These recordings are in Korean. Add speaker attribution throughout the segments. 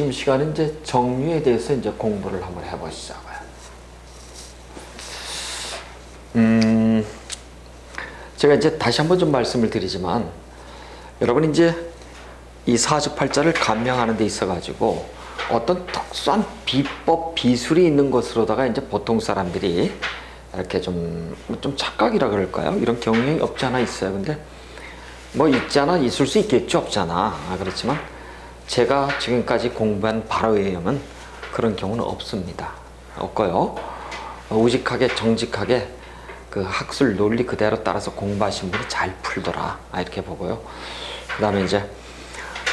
Speaker 1: 지금 시간은 이제 정류에 대해서 이제 공부를 한번 해보시자고요. 제가 이제 다시 한번 좀 말씀을 드리지만, 여러분 이제 이 사주팔자를 감명하는 데 있어가지고 어떤 특수한 비법, 비술이 있는 것으로다가 이제 보통 사람들이 이렇게 좀 착각이라 그럴까요? 이런 경향이 없지 않아 있어요. 근데 뭐 있지 않아 있을 수 있겠죠. 없잖아. 그렇지만 제가 지금까지 공부한 바로에 의하면 그런 경우는 없습니다. 없고요. 우직하게 정직하게 그 학술 논리 그대로 따라서 공부하신 분이 잘 풀더라, 이렇게 보고요. 그 다음에 이제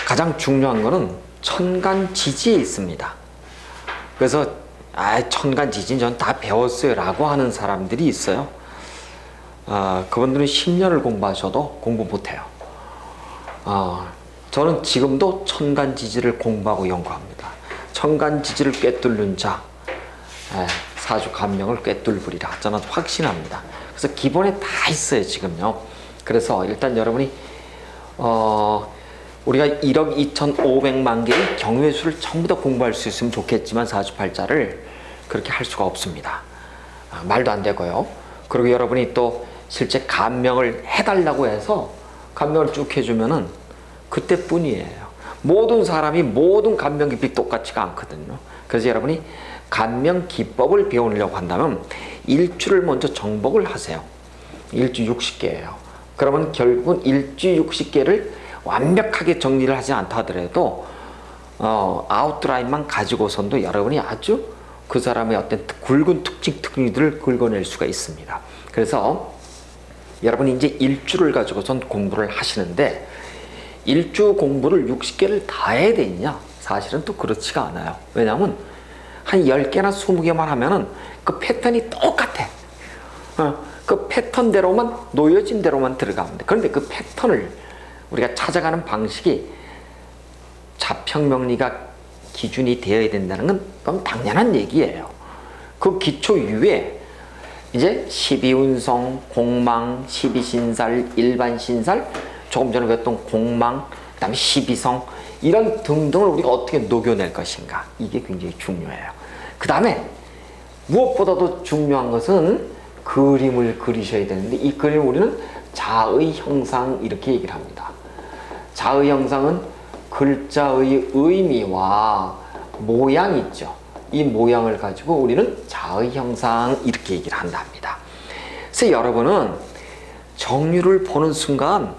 Speaker 1: 가장 중요한 거는 천간지지에 있습니다. 그래서 천간지지는 전 다 배웠어요 라고 하는 사람들이 있어요. 그분들은 10년을 공부하셔도 공부 못해요. 저는 지금도 천간지지를 공부하고 연구합니다. 천간지지를 꿰뚫는 자, 사주 감명을 꿰뚫으리라 저는 확신합니다. 그래서 기본에 다 있어요 지금요. 그래서 일단 여러분이 우리가 1억 2,500만 개의 경외수를 전부 다 공부할 수 있으면 좋겠지만 사주팔자를 그렇게 할 수가 없습니다. 말도 안 되고요. 그리고 여러분이 또 실제 감명을 해달라고 해서 감명을 쭉 해주면은 그때뿐이에요. 모든 사람이 모든 감명 기법이 똑같지가 않거든요. 그래서 여러분이 감명 기법을 배우려고 한다면 일주를 먼저 정복을 하세요. 일주 60개예요. 그러면 결국은 일주 60개를 완벽하게 정리를 하지 않다 하더라도 아웃라인만 가지고선도 여러분이 아주 그 사람의 어떤 굵은 특징들을 긁어낼 수가 있습니다. 그래서 여러분이 이제 일주를 가지고선 공부를 하시는데, 일주 공부를 60개를 다 해야 되느냐? 사실은 또 그렇지가 않아요. 왜냐하면 한 10개나 20개만 하면은 그 패턴이 똑같아. 그 패턴대로만, 놓여진 대로만 들어가면 돼. 그런데 그 패턴을 우리가 찾아가는 방식이 자평명리가 기준이 되어야 된다는 건 너무 당연한 얘기예요. 그 기초 위에 이제 12운성, 공망, 12신살, 일반신살, 조금 전에 배웠던 공망, 그 다음에 12성, 이런 등등을 우리가 어떻게 녹여낼 것인가, 이게 굉장히 중요해요. 그 다음에 무엇보다도 중요한 것은 그림을 그리셔야 되는데, 이 그림을 우리는 자의 형상 이렇게 얘기를 합니다. 자의 형상은 글자의 의미와 모양 있죠. 이 모양을 가지고 우리는 자의 형상 이렇게 얘기를 한답니다. 그래서 여러분은 정유를 보는 순간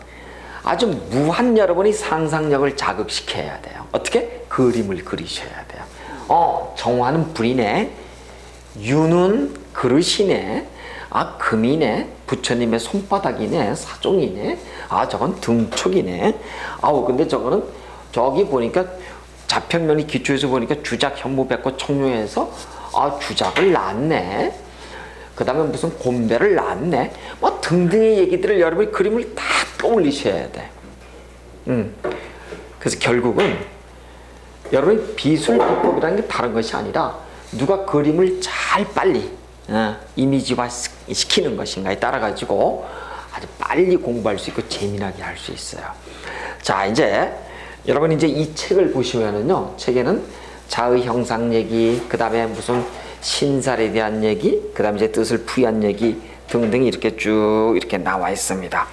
Speaker 1: 아주 무한 여러분이 상상력을 자극시켜야 돼요. 어떻게? 그림을 그리셔야 돼요. 정화는 불이네, 유는 그릇이네, 금이네, 부처님의 손바닥이네, 사종이네, 저건 등촉이네, 근데 저거는 저기 보니까 자평면이 기초에서 보니까 주작, 현무, 백고, 청룡에서 주작을 낳았네, 그 다음에 무슨 곤배를 낳았네, 뭐 등등의 얘기들을 여러분이 그림을 다 떠올리셔야 돼. 그래서 결국은 여러분이 비술 비법이라는 게 다른 것이 아니라 누가 그림을 잘 빨리 이미지화 시키는 것인가에 따라 가지고 아주 빨리 공부할 수 있고 재미나게 할 수 있어요. 자, 이제 여러분이 이제 이 책을 보시면은요, 책에는 자의 형상 얘기, 그 다음에 무슨 신살에 대한 얘기, 그 다음에 이제 뜻을 부여한 얘기 등등 이렇게 쭉 이렇게 나와 있습니다.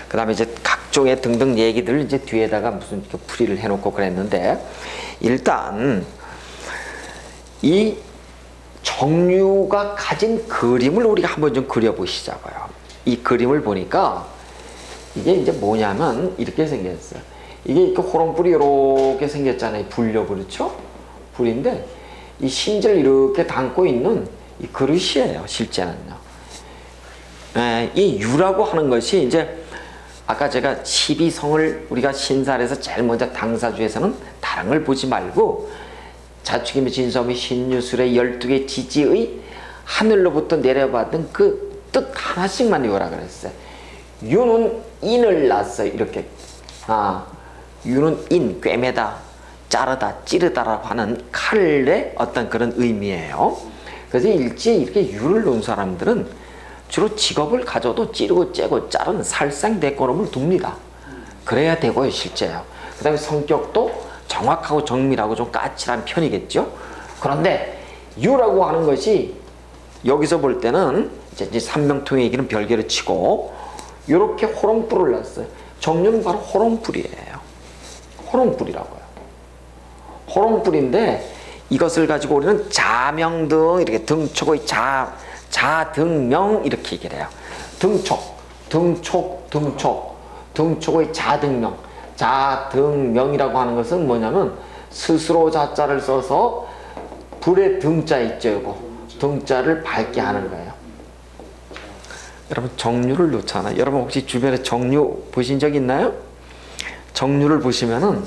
Speaker 1: 그 다음에 이제 각종의 등등 얘기들을 이제 뒤에다가 무슨 이렇게 풀이를 해놓고 그랬는데, 일단 이 정유가 가진 그림을 우리가 한번 좀 그려보시자고요. 이 그림을 보니까 이게 이제 뭐냐면 이렇게 생겼어요. 이게 이렇게 호롱불이 이렇게 생겼잖아요. 불려, 그렇죠? 불인데 이 신지를 이렇게 담고 있는 이 그릇이에요. 실제는요. 이 유라고 하는 것이 이제 아까 제가 12성을 우리가 신살에서 제일 먼저 당사주에서는 다른 걸 보지 말고 자축임의 진섬의 신유술의 12개 지지의 하늘로부터 내려받은 그 뜻 하나씩만 외우라 그랬어요. 유는 인을 낳았어요. 이렇게. 유는 인, 꿰매다, 자르다, 찌르다라고 하는 칼의 어떤 그런 의미예요. 그래서 일지에 이렇게 유를 놓은 사람들은 주로 직업을 가져도 찌르고 째고 자르는 살상대꼬름을 둡니다. 그래야 되고요, 실제요. 그 다음에 성격도 정확하고 정밀하고 좀 까칠한 편이겠죠. 그런데 유라고 하는 것이 여기서 볼 때는 이제 삼명통의 얘기는 별개로 치고 이렇게 호롱불을 놨어요. 정유는 바로 호롱불이에요. 호롱불이라고요. 호롱불인데 이것을 가지고 우리는 자명등 이렇게 등촉의 자등명 이렇게 얘기를 해요. 등촉의 자등명. 자등명이라고 하는 것은 뭐냐면 스스로 자자를 써서 불의 등자 있죠. 이거 등자를 밝게 하는 거예요. 여러분 정유를 놓잖아요. 여러분 혹시 주변에 정유 보신 적 있나요? 정유를 보시면은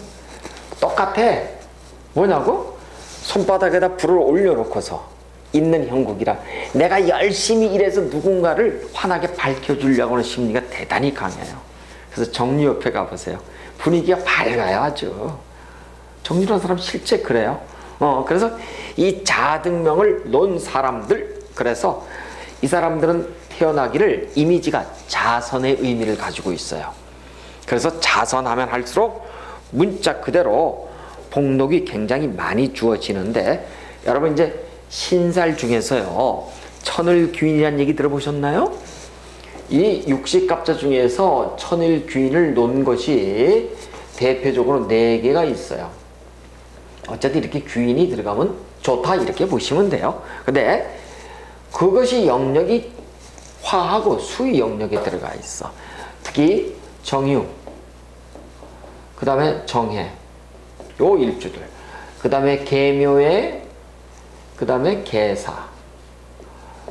Speaker 1: 똑같아. 뭐냐고? 손바닥에다 불을 올려놓고서 있는 형국이라 내가 열심히 일해서 누군가를 환하게 밝혀주려고 하는 심리가 대단히 강해요. 그래서 정유 옆에 가보세요. 분위기가 밝아요. 아주. 정유라는 사람 실제 그래요. 그래서 이 자등명을 놓은 사람들, 그래서 이 사람들은 태어나기를 이미지가 자선의 의미를 가지고 있어요. 그래서 자선하면 할수록 문자 그대로 복록이 굉장히 많이 주어지는데, 여러분 이제 신살 중에서요 천을귀인이라는 얘기 들어보셨나요? 이 육식갑자 중에서 천을귀인을 놓은 것이 대표적으로 4개가 있어요. 어쨌든 이렇게 귀인이 들어가면 좋다 이렇게 보시면 돼요. 근데 그것이 영역이 화하고 수의 영역에 들어가 있어. 특히 정유, 그 다음에 정해, 요 일주들, 그 다음에 계묘에, 그 다음에 계사,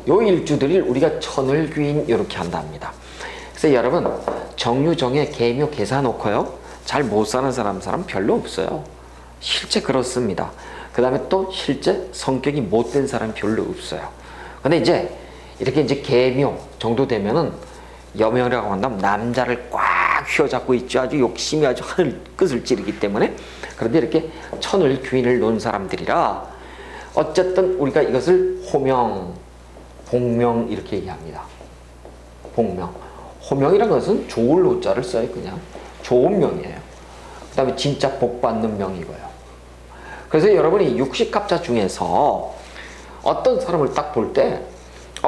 Speaker 1: 요 일주들을 우리가 천을귀인 이렇게 한답니다. 그래서 여러분 정유, 정해, 계묘, 계사 놓고요 잘 못 사는 사람 별로 없어요. 실제 그렇습니다. 그 다음에 또 실제 성격이 못된 사람 별로 없어요. 근데 이제 이렇게 이제 계묘 정도 되면은 여명이라고 한다면 남자를 꽉 휘어잡고 있죠. 아주 욕심이 아주 하늘 끝을 찌르기 때문에. 그런데 이렇게 천을귀인을 놓은 사람들이라 어쨌든 우리가 이것을 호명, 복명 이렇게 얘기합니다. 복명. 호명이라는 것은 좋을 호자를 써요. 그냥 좋은 명이에요. 그 다음에 진짜 복받는 명이고요. 그래서 여러분이 육식갑자 중에서 어떤 사람을 딱 볼 때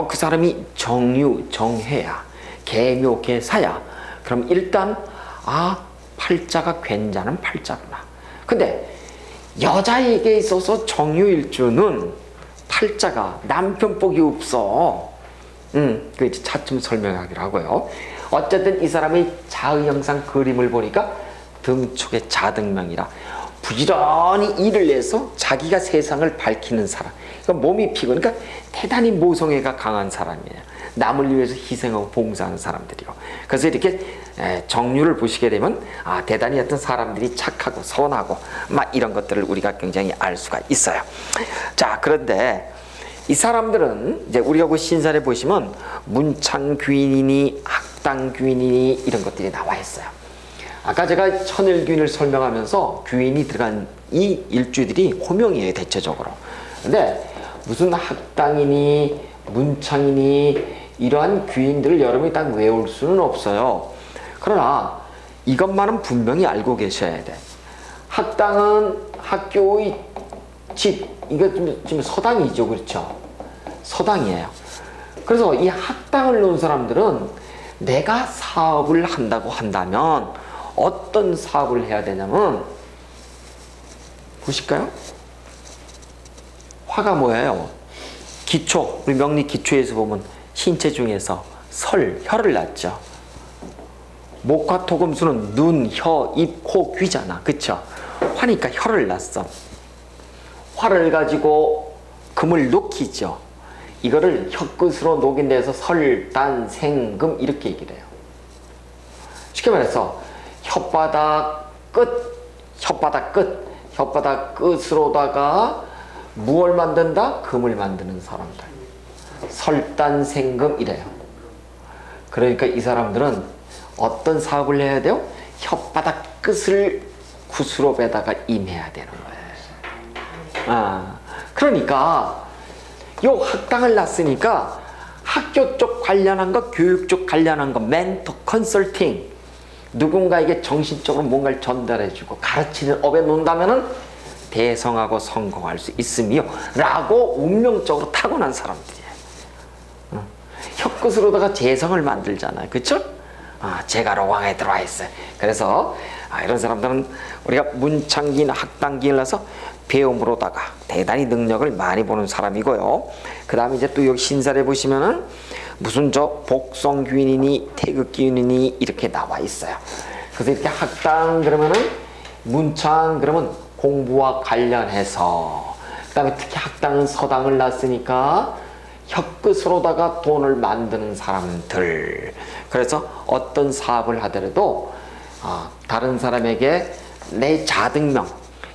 Speaker 1: 그 사람이 정유, 정해야, 계묘, 계사야. 그럼 일단 팔자가 괜찮은 팔자구나. 근데 여자에게 있어서 정유일주는 팔자가 남편복이 없어. 그 차츰 설명하기로 하고요. 어쨌든 이 사람의 자의 형상 그림을 보니까 등축의 자등명이라 부지런히 일을 해서 자기가 세상을 밝히는 사람. 그러니까 몸이 피곤하니까 대단히 모성애가 강한 사람이에요. 남을 위해서 희생하고 봉사하는 사람들이고. 그래서 이렇게 정유를 보시게 되면 대단히 어떤 사람들이 착하고 선하고 막 이런 것들을 우리가 굉장히 알 수가 있어요. 자, 그런데 이 사람들은 이제 우리가 그 신살에 보시면 문창귀인이니 학당귀인이니 이런 것들이 나와 있어요. 아까 제가 천을귀인을 설명하면서 귀인이 들어간 이 일주들이 호명이에요, 대체적으로. 근데 무슨 학당이니 문창이니 이러한 귀인들을 여러분이 딱 외울 수는 없어요. 그러나 이것만은 분명히 알고 계셔야 돼. 학당은 학교의 집, 이거 지금 서당이죠, 그렇죠? 서당이에요. 그래서 이 학당을 놓은 사람들은 내가 사업을 한다고 한다면 어떤 사업을 해야 되냐면, 보실까요? 화가 뭐예요? 기초, 우리 명리 기초에서 보면 신체 중에서 혀를 낳죠. 목화 토금수는 눈, 혀, 입, 코, 귀잖아. 그쵸? 화니까 혀를 낳았어. 화를 가지고 금을 녹이죠. 이거를 혀끝으로 녹인데서 설단생금 이렇게 얘기를 해요. 쉽게 말해서 혓바닥 끝으로다가 무엇을 만든다? 금을 만드는 사람들. 설단생금 이래요. 그러니까 이 사람들은 어떤 사업을 해야 돼요? 혓바닥 끝을 구스롭에다가 임해야 되는 거예요. 그러니까 요 학당을 놨으니까 학교 쪽 관련한 거, 교육 쪽 관련한 거, 멘토 컨설팅, 누군가에게 정신적으로 뭔가를 전달해주고 가르치는 업에 놓는다면은 대성하고 성공할 수 있으며 라고 운명적으로 타고난 사람들이에요. 혀끝으로다가 재성을 만들잖아요. 그쵸? 제가 로왕에 들어와 있어요. 그래서 이런 사람들은 우리가 문창기나 학당기를 나서 배움으로다가 대단히 능력을 많이 보는 사람이고요. 그 다음에 이제 또 여기 신살에 보시면은 무슨 저 복성귀인이니 태극귀인이니 이렇게 나와 있어요. 그래서 이렇게 학당 그러면은 문창 그러면 공부와 관련해서, 그 다음에 특히 학당은 서당을 놨으니까 혀끝으로다가 돈을 만드는 사람들. 그래서 어떤 사업을 하더라도 다른 사람에게 내 자등명,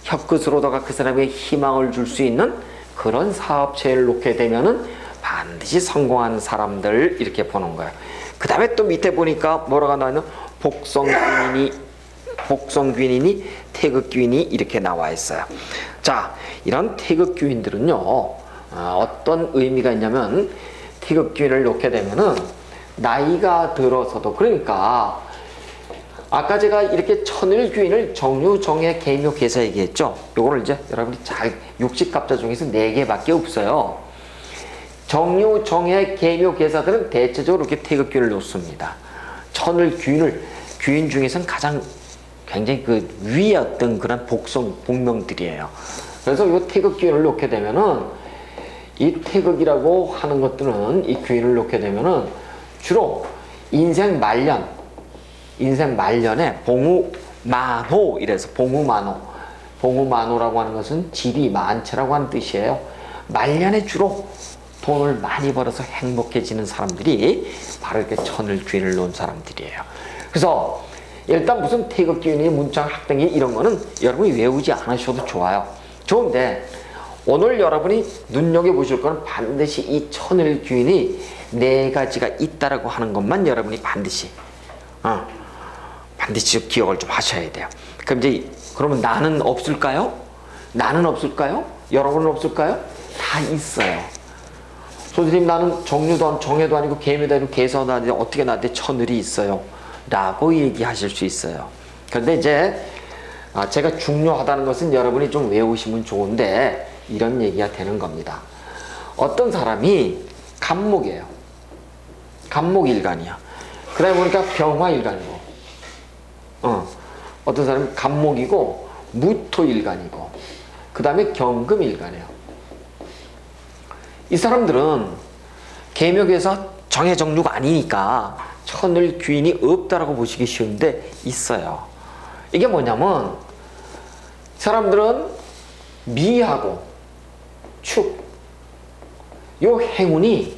Speaker 1: 혀끝으로다가 그 사람에게 희망을 줄 수 있는 그런 사업체를 놓게 되면은 반드시 성공하는 사람들 이렇게 보는 거예요. 그 다음에 또 밑에 보니까 뭐라고 나와있는 복성귀인이니 태극귀인이 이렇게 나와 있어요. 자, 이런 태극귀인들은요 어떤 의미가 있냐면, 태극귀인을 놓게 되면은 나이가 들어서도, 그러니까 아까 제가 이렇게 천을귀인을 정유, 정해, 계묘, 계사 얘기했죠. 요거를 이제 여러분이 잘, 육식갑자 중에서 4개밖에 없어요. 정유, 정해, 계묘, 계사들은 대체적으로 이렇게 태극귀인을 놓습니다. 천을귀인을, 귀인 중에서는 가장 굉장히 그 위의 어떤 그런 복명들이에요. 그래서 이 태극귀인을 놓게 되면은, 이 태극이라고 하는 것들은, 이 귀인을 놓게 되면은 주로 인생 말년에 봉우만호, 이래서 봉우만호라고 하는 것은 질이 많지라고 하는 뜻이에요. 말년에 주로 돈을 많이 벌어서 행복해지는 사람들이 바로 이렇게 천을귀인을 놓은 사람들이에요. 그래서 일단 무슨 태극귀인이 문창 학당이 이런 거는 여러분이 외우지 않으셔도 좋아요. 좋은데 오늘 여러분이 눈여겨보실 거는 반드시 이 천을귀인이 4가지가 있다라고 하는 것만 여러분이 반드시 기억을 좀 하셔야 돼요. 그럼 이제, 그러면 나는 없을까요? 나는 없을까요? 여러분은 없을까요? 다 있어요. 선생님, 나는 정유도 정해도 아니고 계묘도 아니고 계사도 아니고 어떻게 나한테 천을이 있어요? 라고 얘기하실 수 있어요. 그런데 이제 제가 중요하다는 것은 여러분이 좀 외우시면 좋은데, 이런 얘기가 되는 겁니다. 어떤 사람이 간목이에요. 간목일간이야. 그 다음에 보니까 병화일간이고, 어떤 사람이 간목이고 무토일간이고, 그 다음에 경금일간이에요. 이 사람들은 계묘계사 정해정류가 아니니까 천을귀인이 없다라고 보시기 쉬운데 있어요. 이게 뭐냐면, 사람들은 미하고 축, 요 행운이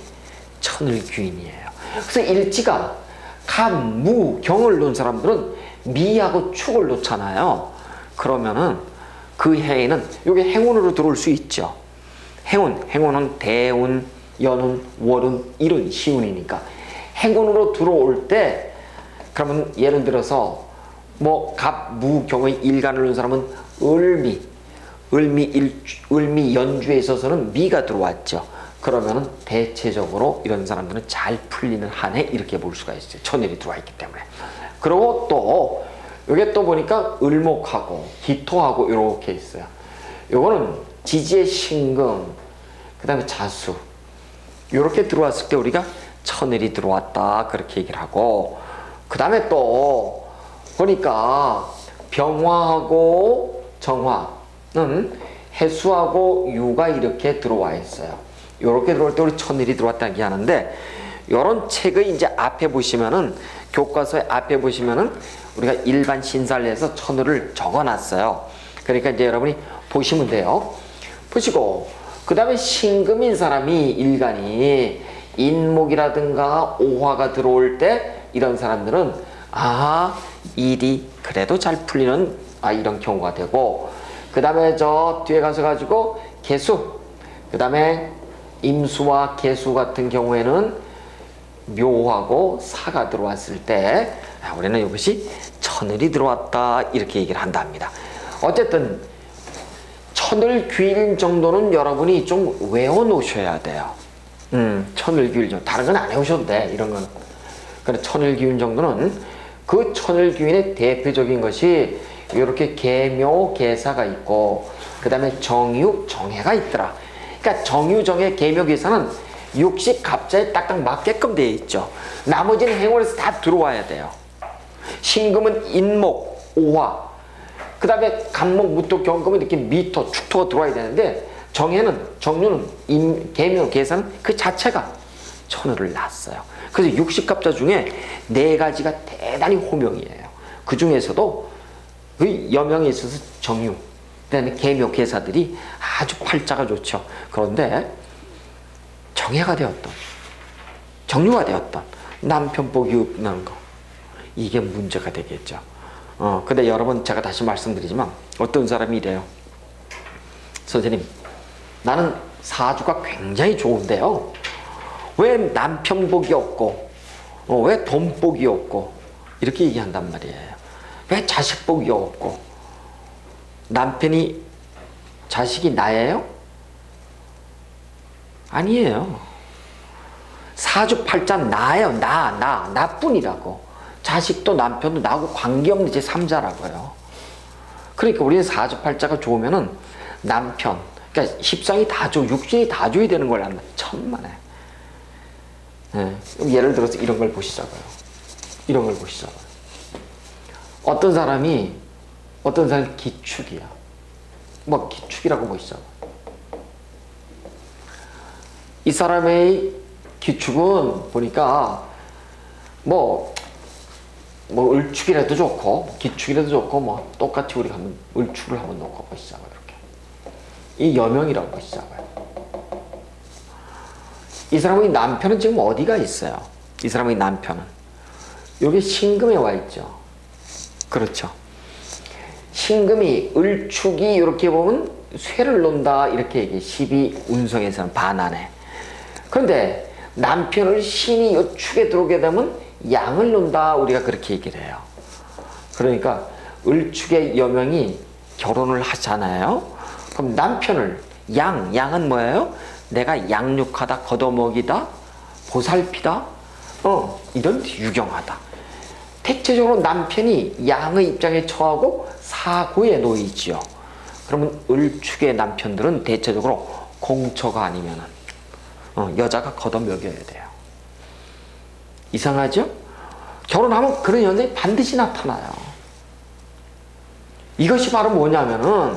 Speaker 1: 천을귀인이에요. 그래서 일지가 간, 무, 경을 놓은 사람들은 미하고 축을 놓잖아요. 그러면은 그 해에는 요게 행운으로 들어올 수 있죠. 행운은 대운, 연운, 월운, 일운, 시운이니까 행운으로 들어올 때, 그러면 예를 들어서 뭐 갑, 무, 경의 일간을 놓은 사람은 을미 연주에 있어서는 미가 들어왔죠. 그러면은 대체적으로 이런 사람들은 잘 풀리는 한 해 이렇게 볼 수가 있어요. 천일이 들어와 있기 때문에. 그리고 또 여기 또 보니까 을목하고 기토하고 이렇게 있어요. 요거는 지지의 신금, 그 다음에 자수, 이렇게 들어왔을 때 우리가 천일이 들어왔다 그렇게 얘기를 하고, 그 다음에 또 보니까 병화하고 정화는 해수하고 유가 이렇게 들어와 있어요. 이렇게 들어올 때 우리 천일이 들어왔다 얘기하는데, 이런 책의 이제 앞에 보시면은, 교과서의 앞에 보시면은 우리가 일반 신살에서 천을을 적어놨어요. 그러니까 이제 여러분이 보시면 돼요. 보시고, 그 다음에 신금인 사람이 일간이 인목이라든가 오화가 들어올 때 이런 사람들은 일이 그래도 잘 풀리는 이런 경우가 되고, 그 다음에 저 뒤에 가서 가지고 개수, 그 다음에 임수와 개수 같은 경우에는 묘하고 사가 들어왔을 때 우리는 이것이 천을이 들어왔다 이렇게 얘기를 한답니다. 어쨌든 천을귀인 정도는 여러분이 좀 외워놓으셔야 돼요. 천을귀인 정도, 다른 건 안 외우셔도 돼. 이런 건. 그래, 천을귀인 정도는 그 천을귀인의 대표적인 것이 이렇게 계묘, 계사가 있고 그 다음에 정유, 정해가 있더라. 그러니까 정유, 정해, 계묘, 계사는 육식 갑자에 딱딱 맞게끔 되어 있죠. 나머지는 행원에서 다 들어와야 돼요. 신금은 인목, 오화, 그 다음에 간목, 무토, 경금은 이렇게 미토, 축토가 들어와야 되는데 정해는, 정유는, 계묘, 계사는 그 자체가 천을을 낳았어요. 그래서 육식갑자 중에 4가지가 대단히 호명이에요. 그 중에서도 그 여명에 있어서 정유, 그 다음에 계묘, 계사들이 아주 팔자가 좋죠. 그런데 정해가 되었던, 정유가 되었던 남편 복이 없는 거, 이게 문제가 되겠죠. 근데 여러분, 제가 다시 말씀드리지만 어떤 사람이 이래요. 선생님, 나는 사주가 굉장히 좋은데요, 왜 남편 복이 없고 왜 돈 복이 없고 이렇게 얘기한단 말이에요. 왜 자식 복이 없고, 남편이 자식이 나예요? 아니에요. 사주팔자 나예요. 나뿐이라고. 자식도 남편도 나하고 관계없는 제3자라고요. 그러니까 우리는 사주팔자가 좋으면은 남편, 그러니까 십상이 다 좋고 육신이 다 좋아야 되는 걸 안다. 천만에. 네. 예를 들어서 이런 걸 보시자고요. 이런 걸 보시자고요. 어떤 사람이 기축이야. 뭐 기축이라고 보시자고요. 이 사람의 기축은 보니까 뭐 을축이라도 좋고 기축이라도 좋고 뭐 똑같이 우리가 한번 을축을 한번 놓고 보시자고요. 이렇게 이 여명이라고 보시자고요. 이 사람의 남편은 지금 어디가 있어요? 이 사람의 남편은 여기 신금에 와 있죠. 그렇죠. 신금이 을축이 이렇게 보면 쇠를 놓는다 이렇게 얘기해. 12운성에서는 반안에. 그런데 남편을 신이 이 축에 들어오게 되면 양을 놓는다 우리가 그렇게 얘기를 해요. 그러니까 을축의 여명이 결혼을 하잖아요. 그럼 남편을 양은 뭐예요? 내가 양육하다, 걷어먹이다, 보살피다, 이런 유경하다. 대체적으로 남편이 양의 입장에 처하고 사고에 놓이지요. 그러면 을축의 남편들은 대체적으로 공처가 아니면은 여자가 걷어먹여야 돼요. 이상하죠? 결혼하면 그런 현상이 반드시 나타나요. 이것이 바로 뭐냐면은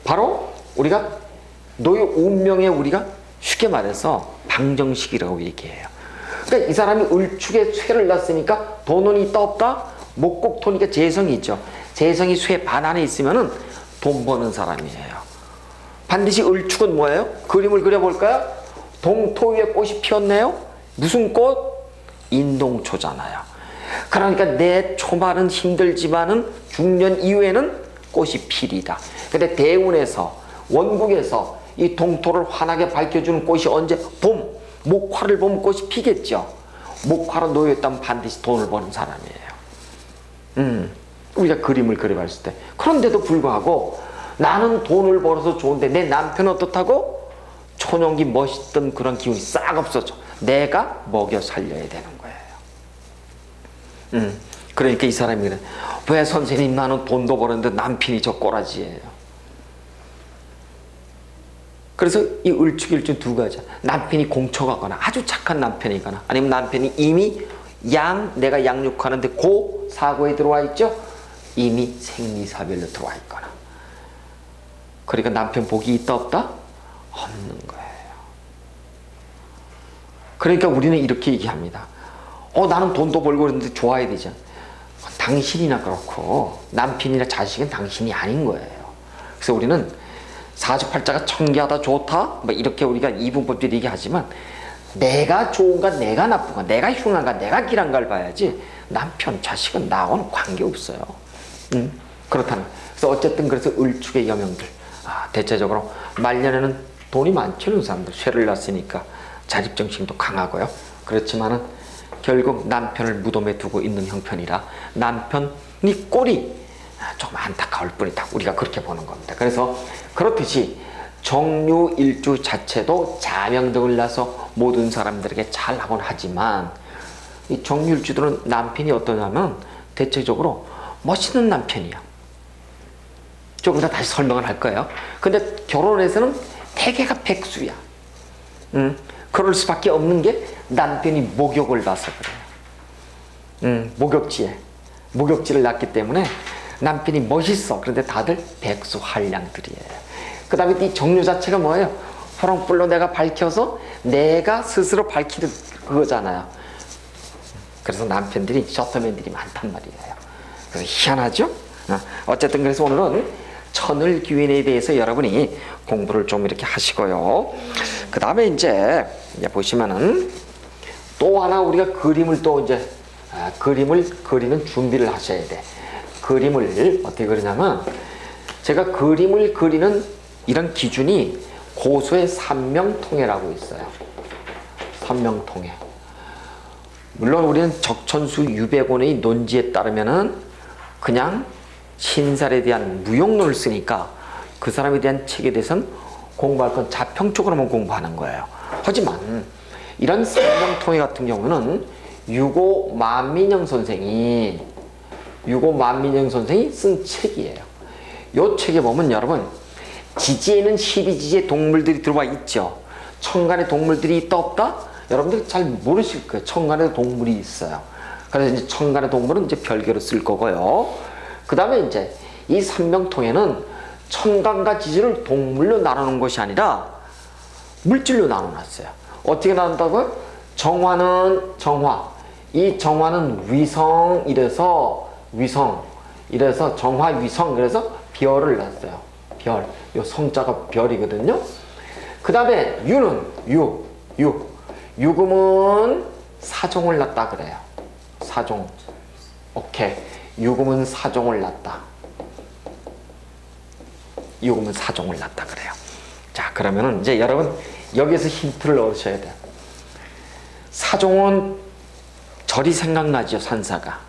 Speaker 1: 바로 우리가 너의 운명에 우리가 쉽게 말해서 방정식이라고 얘기해요. 그러니까 이 사람이 을축에 쇠를 놨으니까 돈은 있다 없다? 목곡토니까 재성이 있죠. 재성이 쇠 반안에 있으면은 돈 버는 사람이에요. 반드시 을축은 뭐예요? 그림을 그려볼까요? 동토 위에 꽃이 피었네요. 무슨 꽃? 인동초잖아요. 그러니까 내 초말은 힘들지만은 중년 이후에는 꽃이 피리다. 근데 대운에서 원국에서 이 동토를 환하게 밝혀주는 꽃이 언제? 봄. 목화를 보면 꽃이 피겠죠. 목화로 놓였다면 반드시 돈을 버는 사람이에요. 우리가 그림을 그려봤을 때. 그런데도 불구하고 나는 돈을 벌어서 좋은데 내 남편은 어떻다고? 초년기 멋있던 그런 기운이 싹 없어져. 내가 먹여 살려야 되는 거예요. 그러니까 이 사람이 그래. 왜 선생님 나는 돈도 버는데 남편이 저 꼬라지예요. 그래서 이 을축일주 두 가지. 남편이 공처가거나 아주 착한 남편이거나 아니면 남편이 이미 내가 양육하는데 고 사고에 들어와 있죠. 이미 생리사별로 들어와 있거나. 그러니까 남편 복이 있다 없다? 없는 거예요. 그러니까 우리는 이렇게 얘기합니다. 나는 돈도 벌고 그러는데 좋아야 되죠. 당신이나 그렇고 남편이나 자식은 당신이 아닌 거예요. 그래서 우리는 사주팔자가 청기하다 좋다 뭐 이렇게 우리가 이분법들이 얘기하지만 내가 좋은가 내가 나쁜가 내가 흉한가 내가 길한가를 봐야지 남편 자식은 나하고는 관계없어요. 그렇다는 거예요. 그래서 어쨌든 그래서 을축의 여명들 대체적으로 말년에는 돈이 많죠. 사람들 쇠를 놨으니까 자립정신도 강하고요. 그렇지만은 결국 남편을 무덤에 두고 있는 형편이라 남편이 꼴이 조금 안타까울 뿐이다. 우리가 그렇게 보는 겁니다. 그래서 그렇듯이 정유일주 자체도 자명등을 나서 모든 사람들에게 잘하곤 하지만 이 정유일주들은 남편이 어떠냐면 대체적으로 멋있는 남편이야. 조금 더 다시 설명을 할 거예요. 근데 결혼해서는 대개가 백수야. 그럴 수밖에 없는 게 남편이 목욕을 봐서 그래요. 목욕지를 낳기 때문에 남편이 멋있어. 그런데 다들 백수 한량들이에요. 그 다음에 이 정유 자체가 뭐예요? 호롱불로 내가 밝혀서 내가 스스로 밝히는 그거잖아요. 그래서 남편들이 셔터맨들이 많단 말이에요. 그래서 희한하죠? 어쨌든 그래서 오늘은 천을귀인에 대해서 여러분이 공부를 좀 이렇게 하시고요. 그 다음에 이제 보시면은 또 하나 우리가 그림을 또 이제 그림을 그리는 준비를 하셔야 돼. 그림을 어떻게 그리냐면 제가 그림을 그리는 이런 기준이 고수의 삼명통해라고 있어요. 삼명통해. 물론 우리는 적천수 유백원의 논지에 따르면은 그냥 신살에 대한 무용론을 쓰니까 그 사람에 대한 책에 대해서는 공부할 건 자평 쪽으로만 공부하는 거예요. 하지만 이런 삼명통해 같은 경우는 유고 만민영 선생이 쓴 책이에요. 이 책에 보면 여러분 지지에는 12지지의 동물들이 들어와 있죠. 천간에 동물들이 있다 없다? 여러분들 잘 모르실 거예요. 천간에 동물이 있어요. 그래서 이제 천간의 동물은 이제 별개로 쓸 거고요. 그 다음에 이제 이 삼명통에는 천간과 지지를 동물로 나누는 것이 아니라 물질로 나눠놨어요. 어떻게 나눈다고요? 정화는 정화. 이 정화는 위성 이래서 정화 위성 그래서 별을 놨어요. 별. 요 성자가 별이거든요. 그 다음에 유는 유금은 사종을 낳다 그래요. 사종. 오케이. 유금은 사종을 낳다. 유금은 사종을 낳다 그래요. 자, 그러면은 이제 여러분 여기서 힌트를 얻으셔야 돼요. 사종은 절이 생각나죠, 산사가.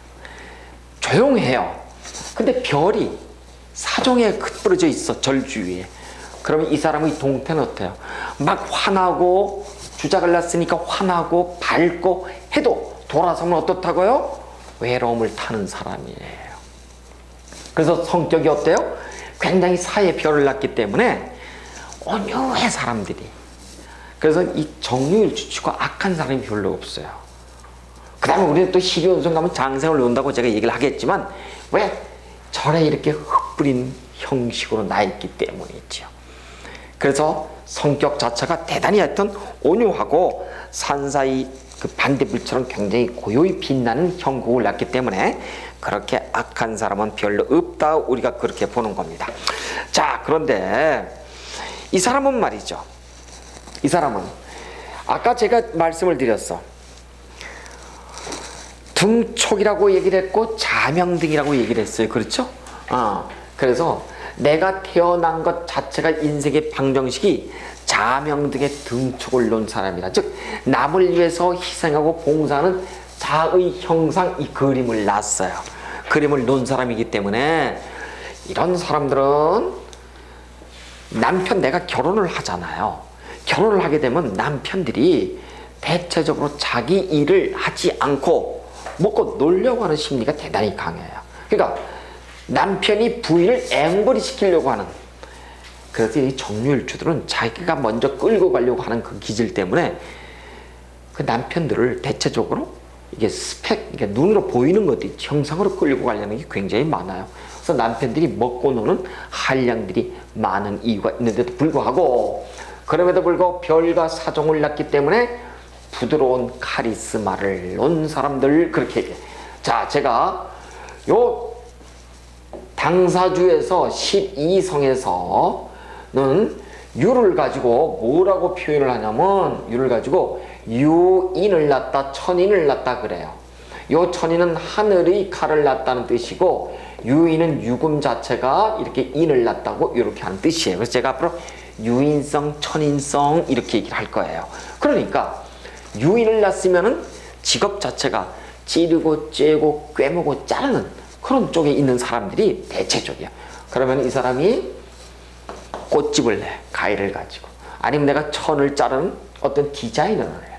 Speaker 1: 조용해요. 근데 별이 사종에 흩뿌려져 있어, 절 주위에. 그러면 이 사람의 동태는 어때요? 막 화나고 주작을 놨으니까 화나고 밝고 해도 돌아서면 어떻다고요? 외로움을 타는 사람이에요. 그래서 성격이 어때요? 굉장히 사회의 별을 낳기 때문에 온유해 사람들이. 그래서 이 정유일주치고 악한 사람이 별로 없어요. 그 다음에 우리는 또 12원성 가면 장생을 놓는다고 제가 얘기를 하겠지만 왜? 절에 이렇게 흩뿌린 형식으로 나 있기 때문이죠. 그래서 성격 자체가 대단히 하여튼 온유하고 산사의 그 반대불처럼 굉장히 고요히 빛나는 형국을 낳기 때문에 그렇게 악한 사람은 별로 없다 우리가 그렇게 보는 겁니다. 자, 그런데 이 사람은 말이죠. 이 사람은 아까 제가 말씀을 드렸어. 등촉이라고 얘기를 했고 자명등이라고 얘기를 했어요. 그렇죠? 그래서 내가 태어난 것 자체가 인생의 방정식이 자명등의 등촉을 놓은 사람이라. 즉 남을 위해서 희생하고 봉사하는 자의 형상 이 그림을 놨어요. 그림을 놓은 사람이기 때문에 이런 사람들은 남편 내가 결혼을 하잖아요. 결혼을 하게 되면 남편들이 대체적으로 자기 일을 하지 않고 먹고 놀려고 하는 심리가 대단히 강해요. 그러니까 남편이 부인을 앵벌이 시키려고 하는, 그래서 이 정유일주들은 자기가 먼저 끌고 가려고 하는 그 기질 때문에 그 남편들을 대체적으로 이게 이게 눈으로 보이는 것도 형상으로 끌고 가려는 게 굉장히 많아요. 그래서 남편들이 먹고 노는 한량들이 많은 이유가 있는데도 불구하고, 그럼에도 불구하고 별과 사종을 낳기 때문에 부드러운 카리스마를 놓은 사람들, 그렇게 얘기해요. 자, 제가 요 당사주에서 12성에서는 유를 가지고 뭐라고 표현을 하냐면, 유를 가지고 유인을 낳다, 천인을 낳다 그래요. 요 천인은 하늘의 칼을 낳다는 뜻이고, 유인은 유금 자체가 이렇게 인을 낳다고 이렇게 하는 뜻이에요. 그래서 제가 앞으로 유인성, 천인성 이렇게 얘기를 할 거예요. 그러니까 유인을 낳았으면은 직업 자체가 찌르고 째고 꿰매고 자르는 그런 쪽에 있는 사람들이 대체적이야. 그러면 이 사람이 꽃집을 내, 가위를 가지고, 아니면 내가 천을 자르는 어떤 디자인을 해.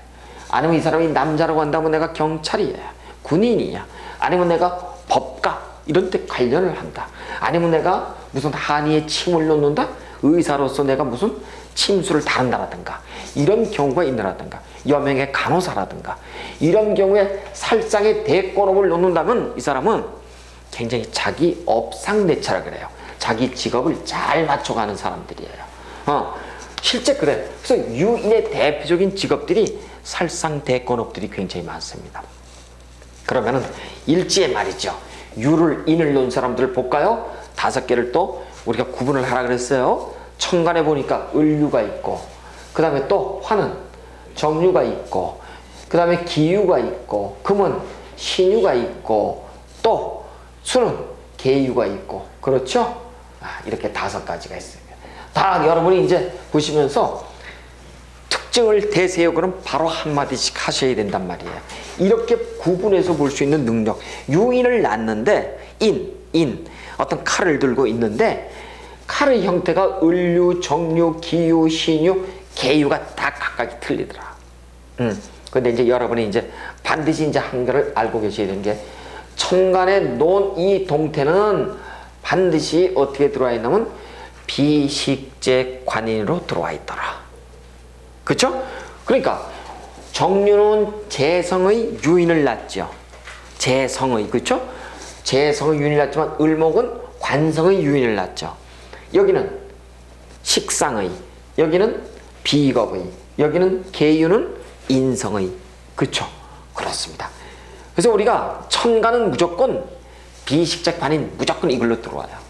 Speaker 1: 아니면 이 사람이 남자라고 한다면 내가 경찰이야, 군인이야, 아니면 내가 법과 이런 데 관련을 한다, 아니면 내가 무슨 한의에 침을 놓는다, 의사로서 내가 무슨 침수를 다룬다라든가 이런 경우가 있느라든가, 여명의 간호사라든가 이런 경우에 살상의 대권업을 놓는다면 이 사람은 굉장히 자기 업상내차라 그래요. 자기 직업을 잘 맞춰가는 사람들이에요. 실제 그래. 그래서 유인의 대표적인 직업들이 살상 대권업들이 굉장히 많습니다. 그러면은 일지에 말이죠, 유를 인을 놓은 사람들을 볼까요? 5개를 또 우리가 구분을 하라 그랬어요. 천간에 보니까 을유가 있고, 그 다음에 또 화는 정유가 있고, 그 다음에 기유가 있고, 금은 신유가 있고, 또 수는 계유가 있고, 그렇죠? 이렇게 5가지가 있습니다. 다 여러분이 이제 보시면서 특징을 대세요. 그럼 바로 한마디씩 하셔야 된단 말이에요. 이렇게 구분해서 볼 수 있는 능력. 유인을 낳는데 어떤 칼을 들고 있는데 칼의 형태가 을유, 정유, 기유, 신유, 계유가 다 각각이 틀리더라. 근데 이제 여러분이 이제 반드시 이제 한가를 알고 계셔야 되는 게, 천간에 놓은 이 동태는 반드시 어떻게 들어와 있냐면 비식재 관인으로 들어와 있더라. 그렇죠? 그러니까 정유는 재성의 유인을 낳죠. 재성의, 그렇죠? 재성의 유인을 낳지만 을목은 관성의 유인을 낳죠. 여기는 식상의, 여기는 비겁의, 여기는 계유는 인성의. 그렇죠? 그렇습니다. 그래서 우리가 천간은 무조건 비식적 관인, 무조건 이걸로 들어와요.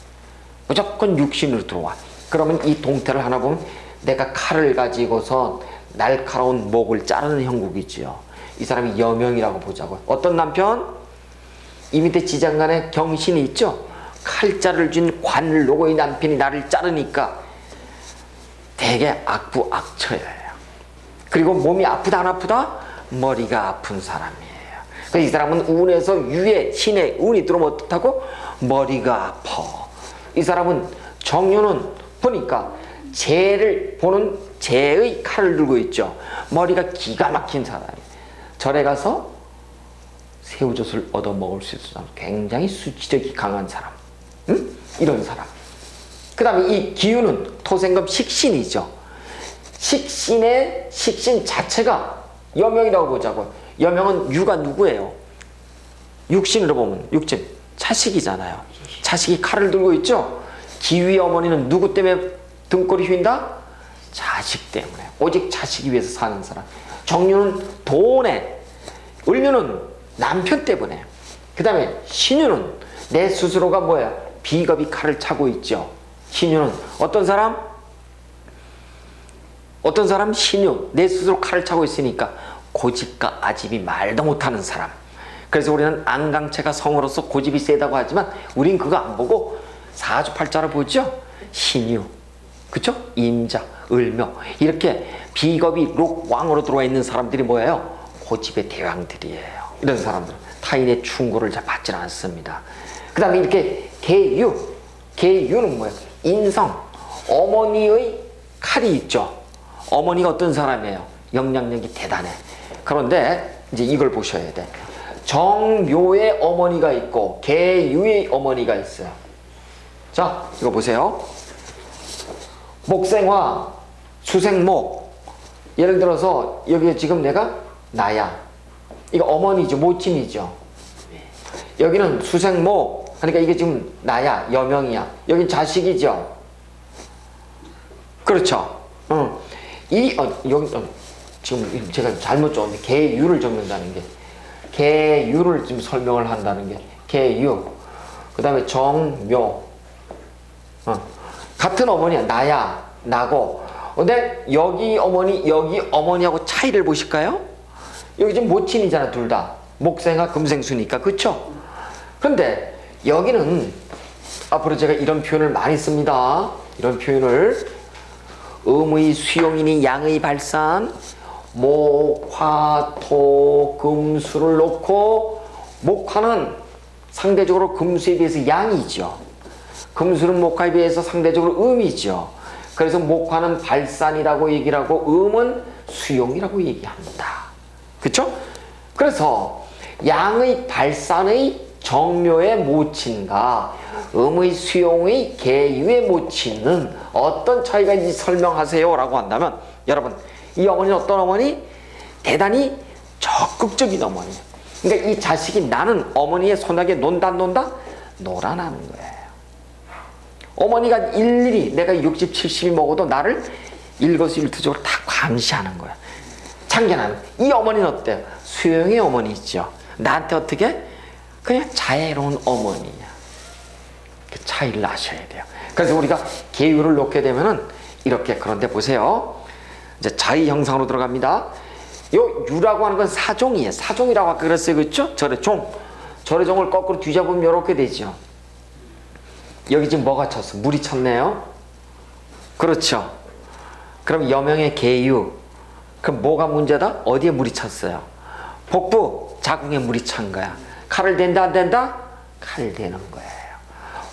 Speaker 1: 무조건 육신으로 들어와. 그러면 이 동태를 하나 보면 내가 칼을 가지고서 날카로운 목을 자르는 형국이지요. 이 사람이 여명이라고 보자고요. 어떤 남편? 이 밑에 지장간에 경신이 있죠. 칼자를 쥔 관을 놓고 이 남편이 나를 자르니까 되게 악부악처예요. 그리고 몸이 아프다 안 아프다? 머리가 아픈 사람이에요. 그래서 이 사람은 운에서 유에 신의 운이 들어오면 어떻다고? 머리가 아파. 이 사람은 정유는 보니까 재를 보는 재의 칼을 들고 있죠. 머리가 기가 막힌 사람이에요. 절에 가서 새우젓을 얻어먹을 수 있는 사람, 굉장히 수치력이 강한 사람, 이런 사람. 그 다음에 이 기유는 토생금 식신이죠. 식신의 식신 자체가 여명이라고 보자고요. 여명은 유가 누구예요? 육신으로 보면 육신, 자식이잖아요. 자식이 칼을 들고 있죠. 기유의 어머니는 누구 때문에 등골이 휜다? 자식 때문에. 오직 자식이 위해서 사는 사람. 정유는 돈에, 을유는 남편 때문에. 그 다음에 신유는 내 스스로가 뭐야? 비겁이 칼을 차고 있죠. 신유는 어떤 사람? 어떤 사람? 신유. 내 스스로 칼을 차고 있으니까 고집과 아집이 말도 못하는 사람. 그래서 우리는 안강체가 성으로서 고집이 세다고 하지만 우린 그거 안 보고 사주팔자를 보죠. 신유, 그쵸? 임자, 을묘, 이렇게 비겁이 록왕으로 들어와 있는 사람들이 뭐예요? 고집의 대왕들이에요. 이런 사람들은 타인의 충고를 잘 받지 않습니다. 그 다음에 이렇게 계유, 계유는 뭐예요? 인성, 어머니의 칼이 있죠. 어머니가 어떤 사람이에요? 영향력이 대단해. 그런데 이제 이걸 보셔야 돼. 정묘의 어머니가 있고 계유의 어머니가 있어요. 자, 이거 보세요. 목생화, 수생목. 예를 들어서 여기에 지금 내가 나야. 이거 어머니죠. 모친이죠. 여기는 수생목. 그러니까 이게 지금 나야. 여명이야. 여긴 자식이죠. 그렇죠. 여기 지금 제가 잘못 적었는데 계유를 적는다는 게, 계유를 지금 설명을 한다는 게 계유. 그 다음에 정묘. 같은 어머니야. 나야, 나고. 근데 여기 어머니하고 차이를 보실까요? 여기 지금 모친이잖아, 둘 다. 목생화, 금생수니까. 그쵸? 근데 여기는 앞으로 제가 이런 표현을 많이 씁니다. 이런 표현을. 음의 수용이니 양의 발산, 목, 화, 토, 금수를 놓고, 목화는 상대적으로 금수에 비해서 양이죠. 금수는 목화에 비해서 상대적으로 음이죠. 그래서 목화는 발산이라고 얘기를 하고 음은 수용이라고 얘기합니다. 그쵸? 그래서 양의 발산의 정묘의 모친과 음의 수용의 계유의 모친은 어떤 차이가 있는지 설명하세요 라고 한다면, 여러분, 이 어머니는 어떤 어머니? 대단히 적극적인 어머니. 그러니까 이 자식이 나는 어머니의 손아귀에 논다 놀아나는 거예요. 어머니가 일일이 내가 60, 70이 먹어도 나를 일거수일투족으로 다 감시하는 거야. 참견하는. 이 어머니는 어때요? 수용의 어머니 있죠. 나한테 어떻게? 그냥 자애로운 어머니냐. 그 차이를 아셔야 돼요. 그래서 우리가 계유를 놓게 되면은 이렇게, 그런데 보세요. 이제 자의 형상으로 들어갑니다. 요 유라고 하는 건 사종이에요. 사종이라고 아까 그랬어요. 그렇죠? 절의 종. 절의 종을 거꾸로 뒤잡으면 이렇게 되죠. 여기 지금 뭐가 쳤어? 물이 쳤네요. 그렇죠. 그럼 여명의 계유. 그럼 뭐가 문제다? 어디에 물이 쳤어요? 복부, 자궁에 물이 찬 거야. 칼을 댄다 안 된다? 칼 대는 거예요.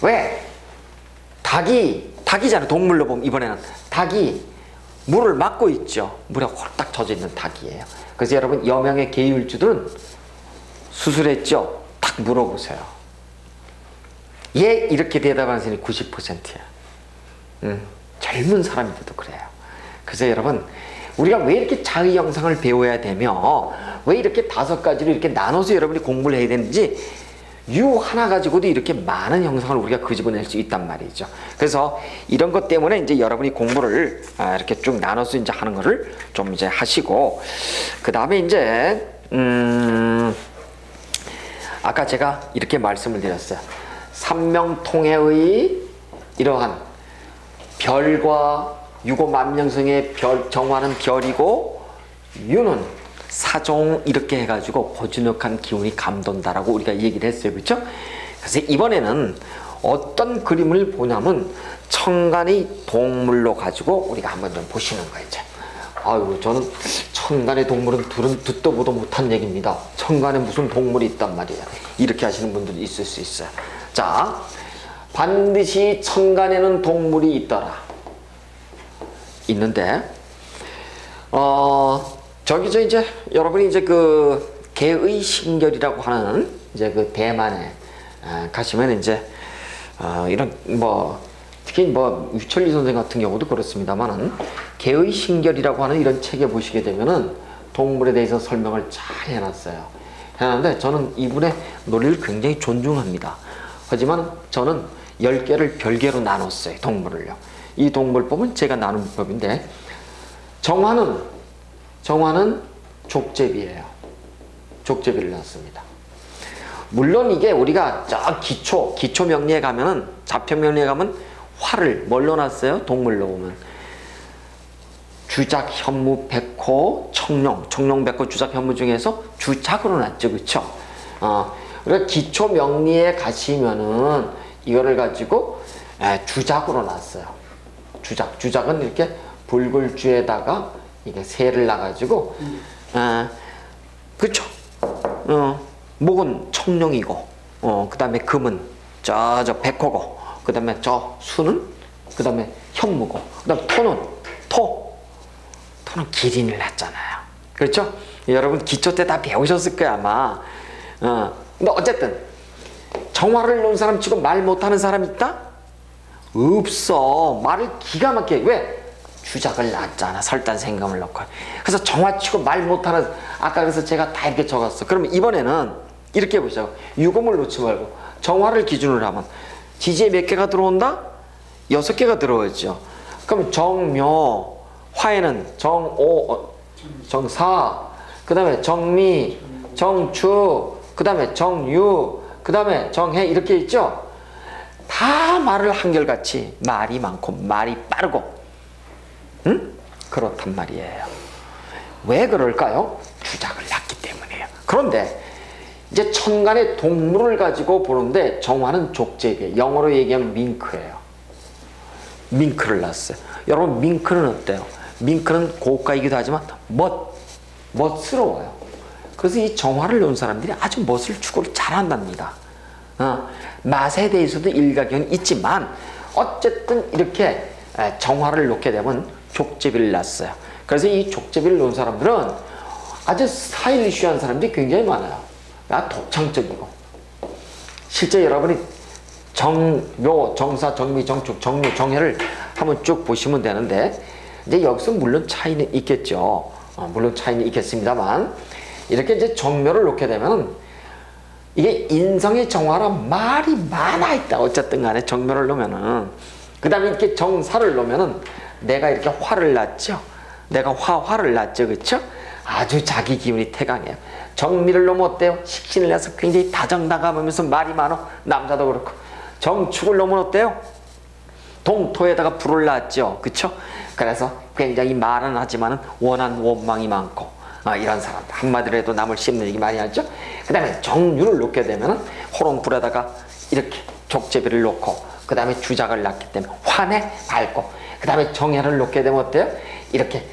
Speaker 1: 왜? 닭이잖아. 동물로 보면 이번에는 닭이 물을 막고 있죠. 물에 홀딱 젖어 있는 닭이에요. 그래서 여러분, 여명의 계유일주들은 수술했죠? 딱 물어보세요. 얘 이렇게 대답하는 사람이 90%야. 젊은 사람들도 그래요. 그래서 여러분, 우리가 왜 이렇게 자의 영상을 배워야 되며, 왜 이렇게 5가지로 이렇게 나눠서 여러분이 공부를 해야 되는지, 유 하나 가지고도 이렇게 많은 형상을 우리가 끄집어낼 수 있단 말이죠. 그래서 이런 것 때문에 이제 여러분이 공부를 이렇게 쭉 나눠서 이제 하는 거를 좀 이제 하시고, 그 다음에 이제 아까 제가 이렇게 말씀을 드렸어요. 삼명통해의 이러한 별과 유고만명성의 별, 정화는 별이고 유는 사종, 이렇게 해가지고 고즈넉한 기운이 감돈다라고 우리가 얘기를 했어요. 그렇죠? 그래서 이번에는 어떤 그림을 보냐면 천간의 동물로 가지고 우리가 한번 좀 보시는 거예요. 이제. 아유, 저는 천간의 동물은 듣도 보도 못한 얘기입니다. 천간에 무슨 동물이 있단 말이야. 이렇게 하시는 분들이 있을 수 있어요. 자, 반드시 천간에는 동물이 있더라. 있는데, 저기서 이제 여러분이 이제 그 개의신결이라고 하는 이제 그 대만에 가시면 이제 이런 뭐 특히 뭐 유철리 선생 같은 경우도 그렇습니다만은 개의신결이라고 하는 이런 책에 보시게 되면은 동물에 대해서 설명을 잘 해놨어요. 해놨는데 저는 이분의 논리를 굉장히 존중합니다. 하지만 저는 10개를 별개로 나눴어요. 동물을요. 이 동물법은 제가 나눈 법인데, 정화는 족제비예요. 족제비를 낳습니다. 물론 이게 우리가 저 기초 명리에 가면은, 자평 명리에 가면 화를 뭘로 놨어요? 동물로 보면 주작, 현무, 백호, 청룡, 백호, 주작, 현무 중에서 주작으로 놨죠. 그쵸? 그러니까 기초 명리에 가시면은 이거를 가지고 주작으로 놨어요. 주작은 이렇게 불굴주에다가 이게 새를 놔가지고, 그쵸? 목은 청룡이고, 그 다음에 금은 저 백호고, 그 다음에 저 수는, 그 다음에 현무고, 그 다음 토는 기린을 낳잖아요. 그렇죠? 여러분 기초 때 다 배우셨을 거야, 아마. 근데 어쨌든, 정화를 놓은 사람 치고 말 못하는 사람 있다? 없어. 말을 기가 막히게. 왜? 주작을 놨잖아. 설단 생감을 넣고. 그래서 정화치고 말 못하는, 아까 그래서 제가 다 이렇게 적었어. 그러면 이번에는 이렇게 보자고. 유금을 놓지 말고 정화를 기준으로 하면 지지에 몇 개가 들어온다? 6개가 들어오죠. 그럼 정묘, 화에는 정오, 정사, 그 다음에 정미, 정추, 그 다음에 정유, 그 다음에 정해, 이렇게 있죠. 다 말을 한결같이 말이 많고 말이 빠르고, 그렇단 말이에요. 왜 그럴까요? 주작을 낳기 때문이에요. 그런데 이제 천간의 동물을 가지고 보는데 정화는 족제비예요. 영어로 얘기하면 밍크예요. 밍크를 낳았어요. 여러분, 밍크는 어때요? 밍크는 고가이기도 하지만 멋스러워요. 그래서 이 정화를 놓은 사람들이 아주 멋을 추구를 잘한답니다. 맛에 대해서도 일가견이 있지만 어쨌든 이렇게 정화를 놓게 되면 족제비를 낳았어요. 그래서 이 족제비를 놓은 사람들은 아주 스타일리시한 사람들이 굉장히 많아요. 독창적이고. 실제 여러분이 정묘, 정사, 정미, 정축, 정묘, 정해를 한번 쭉 보시면 되는데, 이제 여기서 물론 차이는 있겠죠. 물론 차이는 있겠습니다만, 이렇게 이제 정묘를 놓게 되면 이게 인성의 정화라 말이 많아 있다. 어쨌든 간에 정묘를 놓으면은, 그 다음에 이렇게 정사를 놓으면은 내가 이렇게 화를 놨죠. 내가 화를 놨죠. 그쵸? 아주 자기 기운이 태강해요. 정미를 놓으면 어때요? 식신을 내서 굉장히 다정다감하면서 말이 많아. 남자도 그렇고. 정축을 놓으면 어때요? 동토에다가 불을 놨죠. 그쵸? 그래서 굉장히 말은 하지만은 원망이 많고, 이런 사람. 한마디로 해도 남을 씹는 얘기 많이 하죠. 그 다음에 정유를 놓게 되면은 호롱불에다가 이렇게 족제비를 놓고, 그 다음에 주작을 놨기 때문에 환에 밝고, 그 다음에 정해를 놓게 되면 어때요? 이렇게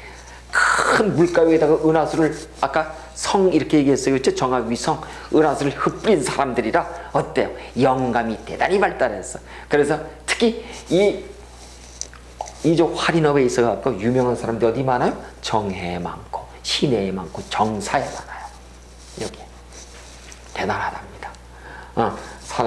Speaker 1: 큰 물가 위에다가 은하수를, 아까 성 이렇게 얘기했어요. 그렇죠? 정화 위성, 은하수를 흩뿌린 사람들이라 어때요? 영감이 대단히 발달했어. 그래서 특히 이저 활인업에 있어갖고 유명한 사람들이 어디 많아요? 정해에 많고, 신해에 많고, 정사에 많아요. 여기. 대단하답니다.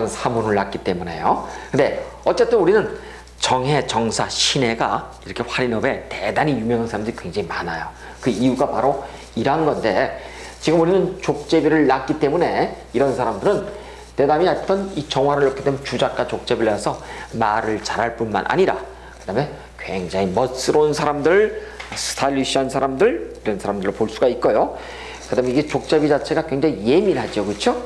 Speaker 1: 사문을 놨기 때문에요. 근데 어쨌든 우리는 정해, 정사, 신해가 이렇게 활인업에 대단히 유명한 사람들이 굉장히 많아요. 그 이유가 바로 이러한 건데, 지금 우리는 족제비를 놨기 때문에 이런 사람들은 대단히 어떤 이 정화를 넣게 되면 주작과 족제비를 내서 말을 잘할 뿐만 아니라, 그 다음에 굉장히 멋스러운 사람들, 스타일리시한 사람들, 이런 사람들을 볼 수가 있고요. 그 다음에 이게 족제비 자체가 굉장히 예민하죠. 그렇죠?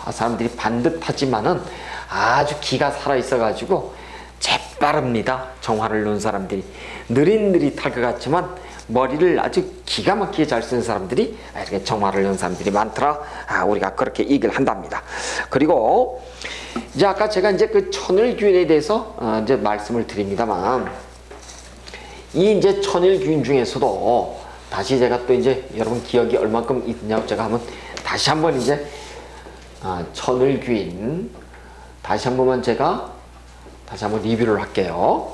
Speaker 1: 사람들이 반듯하지만은 아주 기가 살아있어가지고 재빠릅니다. 정화를 놓은 사람들이. 느릿느릿할 것 같지만 머리를 아주 기가 막히게 잘 쓰는 사람들이 이렇게 정화를 놓은 사람들이 많더라. 우리가 그렇게 얘기를 한답니다. 그리고 이제 아까 제가 이제 그 천을균에 대해서 이제 말씀을 드립니다만, 이 이제 천일균 중에서도 다시 제가 또 이제 여러분 기억이 얼만큼 있냐고 제가 다시 한번 이제 천을균 다시 한 번만 제가 다시 한번 리뷰를 할게요.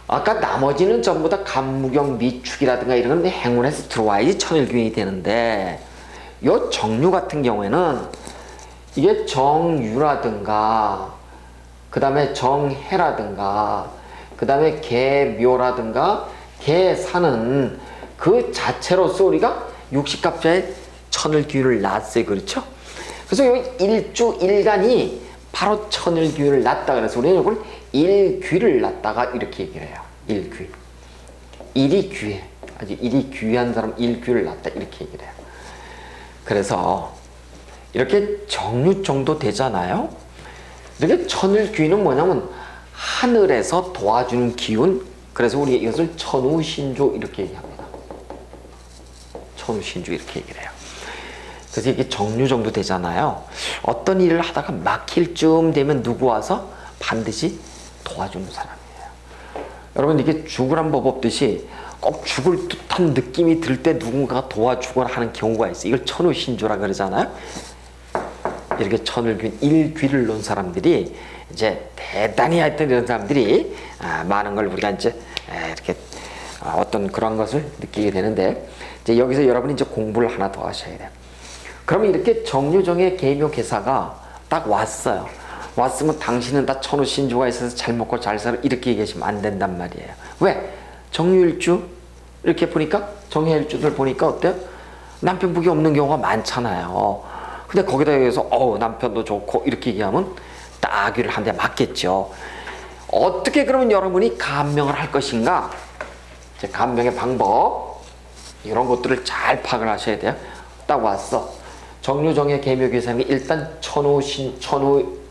Speaker 1: 아까 나머지는 전부 다 간무경, 미축이라든가 이런 건 행운에서 들어와야지 천일균이 되는데, 요 정유 같은 경우에는 이게 정유라든가 그 다음에 정해라든가 그 다음에 개묘라든가 개사는 그 자체로서 우리가 육식갑자에 천을균을 놨어요. 그렇죠? 그래서 요 일주 일간이 바로 천을균을 놨다. 그래서 우리는 이걸 일귀를 놨다가 이렇게 얘기를 해요. 일귀. 일이 귀해. 아주 일이 귀한 사람 일귀를 놨다. 이렇게 얘기를 해요. 그래서 이렇게 정유 정도 되잖아요. 이렇게 천을귀는 뭐냐면 하늘에서 도와주는 기운. 그래서 우리가 이것을 천우신조 이렇게 얘기합니다. 천우신조 이렇게 얘기를 해요. 그래서 이게 정유 정도 되잖아요. 어떤 일을 하다가 막힐 쯤 되면 누구 와서 반드시 도와주는 사람이에요. 여러분, 이게 죽으란 법 없듯이 꼭 죽을 듯한 느낌이 들 때 누군가가 도와주거나 하는 경우가 있어요. 이걸 천우신조라 그러잖아요. 이렇게 천을균, 일귀를 놓은 사람들이 이제 대단히 하여튼 이런 사람들이 많은 걸 우리가 이제 이렇게 어떤 그런 것을 느끼게 되는데, 이제 여기서 여러분이 이제 공부를 하나 더 하셔야 돼요. 그러면 이렇게 정유정의 계묘 개사가 딱 왔어요. 왔으면 당신은 다 천우신조가 있어서 잘 먹고 잘 살아 이렇게 얘기하시면 안 된단 말이에요. 왜? 정유일주 이렇게 보니까 정해일주들 보니까 어때요? 남편 복이 없는 경우가 많잖아요. 근데 거기다 여기서 남편도 좋고 이렇게 얘기하면 따귀를 한 대 맞겠죠. 어떻게 그러면 여러분이 감명을 할 것인가? 이제 감명의 방법 이런 것들을 잘 파악을 하셔야 돼요. 딱 왔어. 정유정의 계묘개사는 일단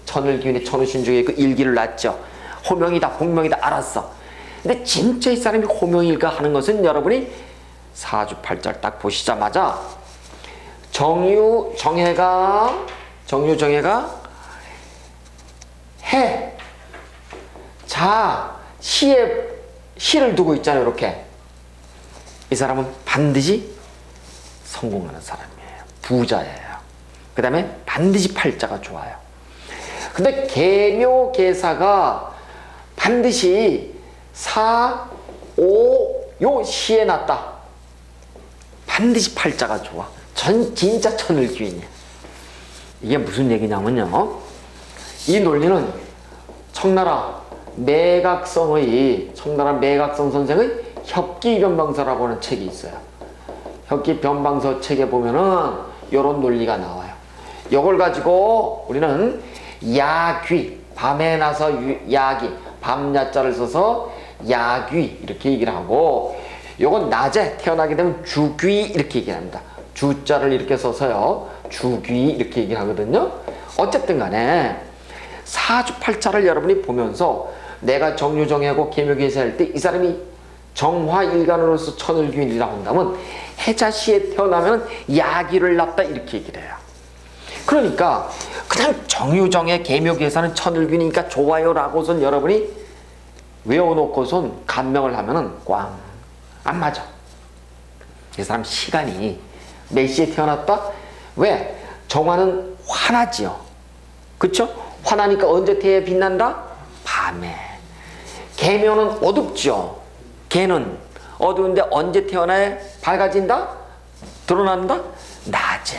Speaker 1: 천을기운의 천우신조에 그 일기를 놨죠. 호명이다, 복명이다, 알았어. 근데 진짜 이 사람이 호명일까 하는 것은 여러분이 사주팔자를 딱 보시자마자 정유정해가 해, 자, 시를 두고 있잖아요. 이렇게. 이 사람은 반드시 성공하는 사람이에요. 부자예요. 그 다음에 반드시 팔자가 좋아요. 근데 계묘개사가 반드시 요 시에 났다. 반드시 팔자가 좋아. 진짜 천을귀인이야. 이게 무슨 얘기냐면요, 이 논리는 청나라 매각성 선생의 협기변방서라고 하는 책이 있어요. 협기변방서 책에 보면은 이런 논리가 나와요. 이걸 가지고 우리는 야귀, 밤에 나서 야기, 밤야자를 써서 야귀 이렇게 얘기를 하고, 요건 낮에 태어나게 되면 주귀 이렇게 얘기를 합니다. 주자를 이렇게 써서요, 주귀 이렇게 얘기를 하거든요. 어쨌든 간에 사주팔자를 여러분이 보면서 내가 정유정예하고 계묘계사일 때 이 사람이 정화일간으로서 천을귀인이라고 한다면 해자시에 태어나면 야기를 낳다 이렇게 얘기를 해요. 그러니까 그냥 정유정예 계묘계사는 천을귀니까 좋아요라고선 여러분이 외워놓고선 간명을 하면은 꽝 안 맞아. 이 사람 시간이 몇 시에 태어났다? 왜? 정화는 환하지요. 그쵸? 환하니까 언제 태에 빛난다? 밤에. 계묘는 어둡죠. 개는 어두운데 언제 태어나야 밝아진다? 드러난다? 낮에.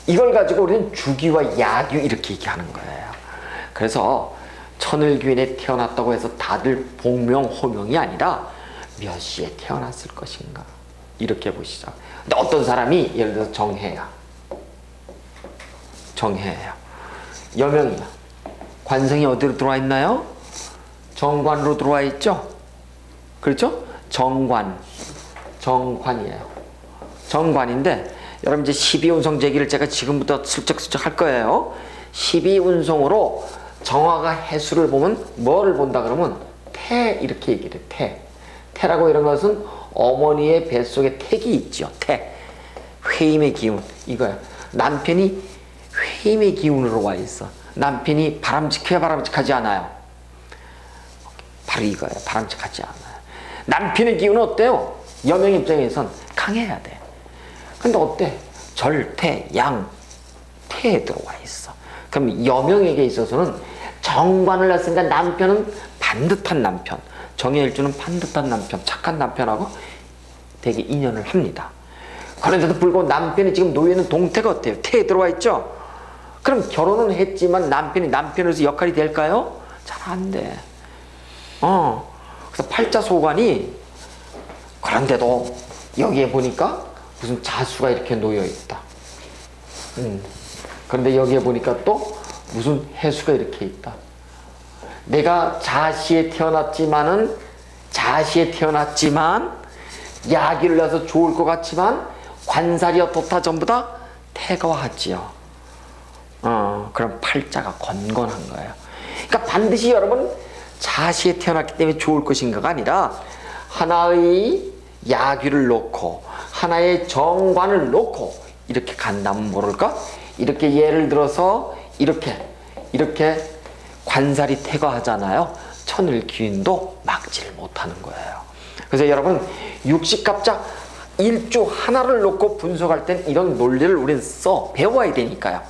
Speaker 1: 이걸 가지고 우리는 주기와 야규 이렇게 얘기하는 거예요. 그래서 천을귀인에 태어났다고 해서 다들 복명, 호명이 아니라 몇 시에 태어났을 것인가 이렇게 보시죠. 근데 어떤 사람이 예를 들어서 정해야 여명이야. 관성이 어디로 들어와 있나요? 정관으로 들어와 있죠? 그렇죠? 정관이에요. 정관인데 여러분 이제 12운성 제기를 제가 지금부터 슬쩍슬쩍 할 거예요. 12운성으로 정화가 해수를 보면 뭐를 본다 그러면 태 이렇게 얘기를 해. 태라고 이런 것은 어머니의 뱃속에 택이 있죠. 태. 회임의 기운 이거야. 남편이 회임의 기운으로 와 있어. 남편이 바람직해 바람직하지 않아요? 바로 이거예요. 바람직하지 않아요. 남편의 기운은 어때요? 여명 입장에선 강해야 돼. 근데 어때? 절태, 양, 태에 들어와 있어. 그럼 여명에게 있어서는 정관을 했으니까 남편은 반듯한 남편, 정해일주는 반듯한 남편, 착한 남편하고 되게 인연을 합니다. 그런데도 불구하고 남편이 지금 놓여 있는 동태가 어때요? 태에 들어와 있죠? 그럼 결혼은 했지만 남편이 남편으로서 역할이 될까요? 잘 안 돼. 그래서 팔자소관이, 그런데도 여기에 보니까 무슨 자수가 이렇게 놓여 있다. 그런데 여기에 보니까 또 무슨 해수가 이렇게 있다. 내가 자시에 태어났지만 야기를 내서 좋을 것 같지만 관살이여 도타 전부 다 태가 왔지요. 그럼 팔자가 건건한 거예요. 그러니까 반드시 여러분 자시에 태어났기 때문에 좋을 것인가가 아니라 하나의 야귀를 놓고 하나의 정관을 놓고 이렇게 간다면 모를까? 이렇게 예를 들어서 이렇게 관살이 태거하잖아요. 천을귀인도 막지를 못하는 거예요. 그래서 여러분 육식갑자 일주 하나를 놓고 분석할 땐 이런 논리를 우리는 배워야 되니까요.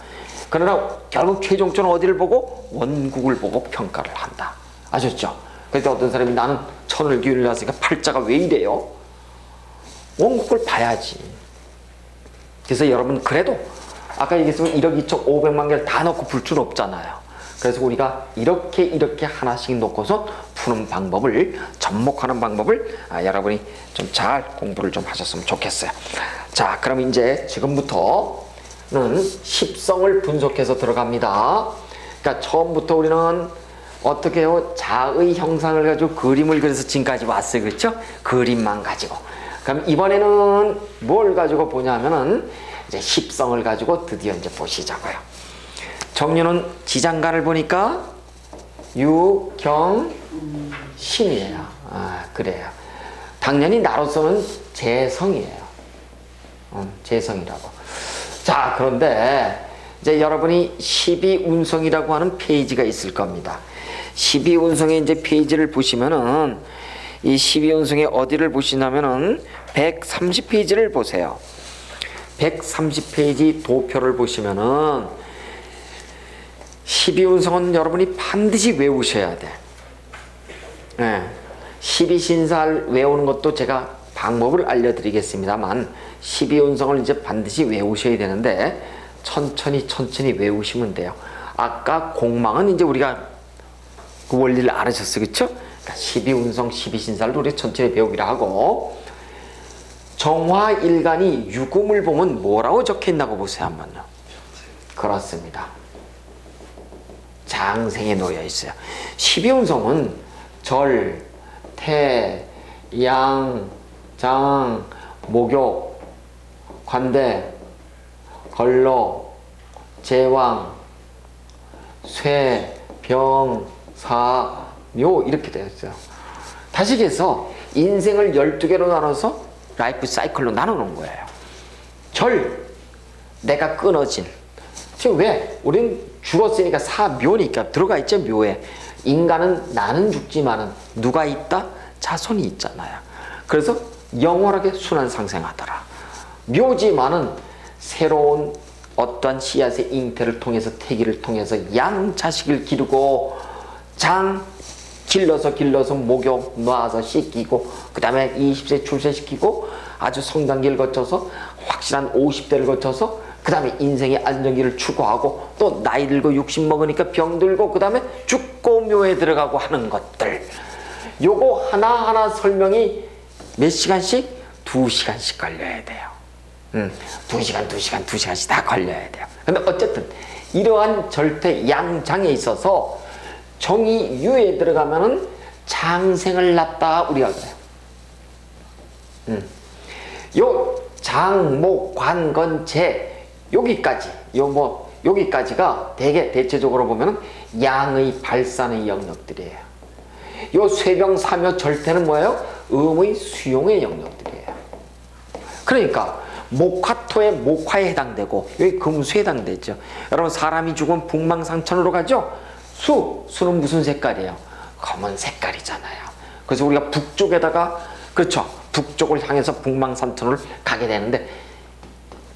Speaker 1: 그러나 결국 최종적으로 어디를 보고? 원국을 보고 평가를 한다. 아셨죠? 그때 어떤 사람이 나는 천을귀인을 낳았으니까 팔자가 왜 이래요? 원국을 봐야지. 그래서 여러분 그래도 아까 얘기했지만 1억 2천 5백만 개를 다 넣고 풀 수는 없잖아요. 그래서 우리가 이렇게 하나씩 놓고서 푸는 방법을, 접목하는 방법을 여러분이 좀 잘 공부를 좀 하셨으면 좋겠어요. 자, 그럼 이제 지금부터는 십성을 분석해서 들어갑니다. 그러니까 처음부터 우리는 어떻게 해요? 자의 형상을 가지고 그림을 그려서 지금까지 왔어요. 그렇죠? 그림만 가지고. 그럼 이번에는 뭘 가지고 보냐면은 이제 십성을 가지고 드디어 이제 보시자고요. 정유는 지장간을 보니까 유, 경, 신이에요. 그래요. 당연히 나로서는 재성이에요. 재성이라고. 자, 그런데 이제 여러분이 12운성이라고 하는 페이지가 있을 겁니다. 12운성의 이제 페이지를 보시면은 이 12운성의 어디를 보시냐면은 130페이지를 보세요. 130페이지 도표를 보시면은 12운성은 여러분이 반드시 외우셔야 돼. 12신사를 외우는 것도 제가 방법을 알려드리겠습니다만 12운성을 이제 반드시 외우셔야 되는데 천천히 외우시면 돼요. 아까 공망은 이제 우리가 그 원리를 알으셨어요. 그쵸? 그러니까 12운성 12신살도 우리 천천히 배우기로 하고, 정화일간이 유금을 보면 뭐라고 적혀있나고 보세요 한번요. 그렇습니다. 장생에 놓여 있어요. 12운성은 절, 태, 양, 장, 목욕, 관대, 걸로, 제왕, 쇠, 병, 사, 묘 이렇게 되어 있어요. 다시 얘기해서 인생을 12개로 나눠서 라이프 사이클로 나눠놓은 거예요. 절, 내가 끊어진. 지금 왜? 우린 죽었으니까 사묘니까 들어가 있죠, 묘에. 인간은 나는 죽지만은 누가 있다? 자손이 있잖아요. 그래서 영원하게 순환상생하더라. 묘지만은 새로운 어떠한 씨앗의 잉태를 통해서 태기를 통해서 양 자식을 기르고, 장 길러서 목욕 놔서 씻기고, 그 다음에 20세 출세시키고 아주 성장기를 거쳐서 확실한 50대를 거쳐서 그 다음에 인생의 안정기를 추구하고, 또 나이 들고 60 먹으니까 병 들고 그 다음에 죽고 묘에 들어가고 하는 것들, 요거 하나하나 설명이 몇 시간씩? 2시간씩 걸려야 돼요. 2시간씩 다 걸려야 돼요. 근데 어쨌든 이러한 절대 양장에 있어서 정이 유에 들어가면은 장생을 낳다 우리가 그래요. 요 장, 목, 관, 건, 재 여기까지 여기까지가 대체적으로 보면은 양의 발산의 영역들이에요. 요 쇠병, 사묘, 절태는 뭐예요? 음의 수용의 영역들이에요. 그러니까 목화토의 목화에 해당되고, 여기 금수에 해당되죠. 여러분, 사람이 죽으면 북망상천으로 가죠. 수는 무슨 색깔이에요? 검은 색깔이잖아요. 그래서 우리가 북쪽에다가, 그렇죠, 북쪽을 향해서 북망산천을 가게 되는데,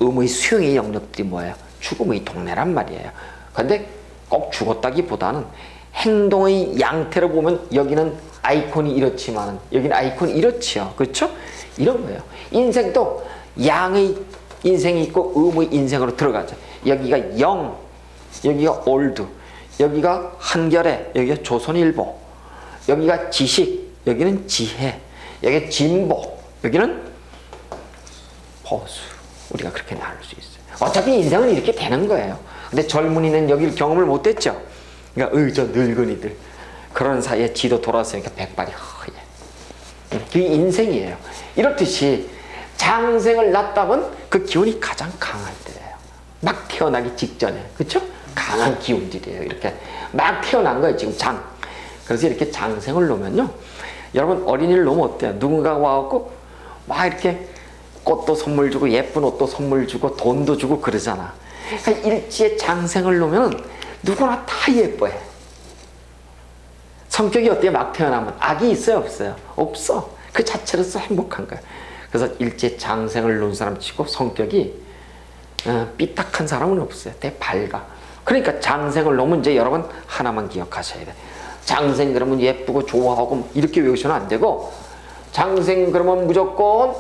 Speaker 1: 음의 수용의 영역들이 뭐예요? 죽음의 동네란 말이에요. 근데 꼭 죽었다기보다는 행동의 양태로 보면 여기는 아이콘이 이렇지만 여기는 아이콘이 이렇지요. 그렇죠? 이런 거예요. 인생도 양의 인생이 있고 음의 인생으로 들어가죠. 여기가 영, 여기가 올드, 여기가 한결에, 여기가 조선일보, 여기가 지식, 여기는 지혜, 여기가 진보, 여기는 보수. 우리가 그렇게 나눌 수 있어요. 어차피 인생은 이렇게 되는 거예요. 근데 젊은이는 여기를 경험을 못했죠. 그러니까 저 늙은이들 그런 사이에 지도 돌아서니까 백발이 허예. 그게 인생이에요. 이렇듯이 장생을 낳다면 그 기운이 가장 강할 때예요. 막 태어나기 직전에, 그렇죠? 강한 기운들이에요. 이렇게 막 태어난 거예요, 지금 장. 그래서 이렇게 장생을 놓으면요, 여러분 어린이를 놓으면 어때요? 누군가가 와갖고 막 이렇게 꽃도 선물 주고 예쁜 옷도 선물 주고 돈도 주고 그러잖아. 그러니까 일지에 장생을 놓으면 누구나 다 예뻐해. 성격이 어때요? 막 태어나면 악이 있어요, 없어요? 없어. 그 자체로서 행복한 거야. 그래서 일제 장생을 놓은 사람 치고 성격이 삐딱한 사람은 없어요. 되게 밝아. 그러니까 장생을 놓으면 이제 여러분 하나만 기억하셔야 돼. 장생 그러면 예쁘고 좋아하고 이렇게 외우시면 안 되고, 장생 그러면 무조건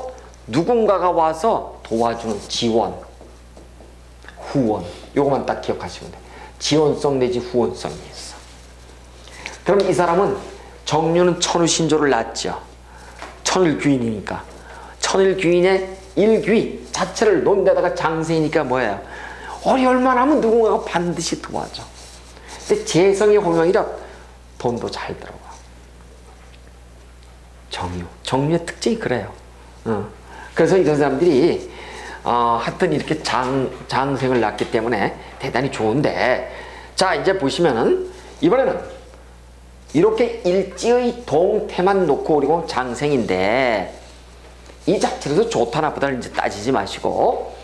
Speaker 1: 누군가가 와서 도와주는 지원, 후원, 요거만 딱 기억하시면 돼. 지원성 내지 후원성이 있어. 그럼 이 사람은 정유는 천우신조를 낳았죠. 천일귀인이니까. 천일귀인의 일귀 자체를 놓은 데다가 장생이니까 뭐예요? 어려울만 하면 누군가가 반드시 도와줘. 근데 재성의 호명이라 돈도 잘 들어와. 정유의 특징이 그래요. 그래서 이런 사람들이 하여튼 이렇게 장생을 낳기 때문에 대단히 좋은데, 자 이제 보시면은 이번에는 이렇게 일지의 동태만 놓고 그리고 장생인데, 이 자체로서 좋다 나쁘다를 이제 따지지 마시고,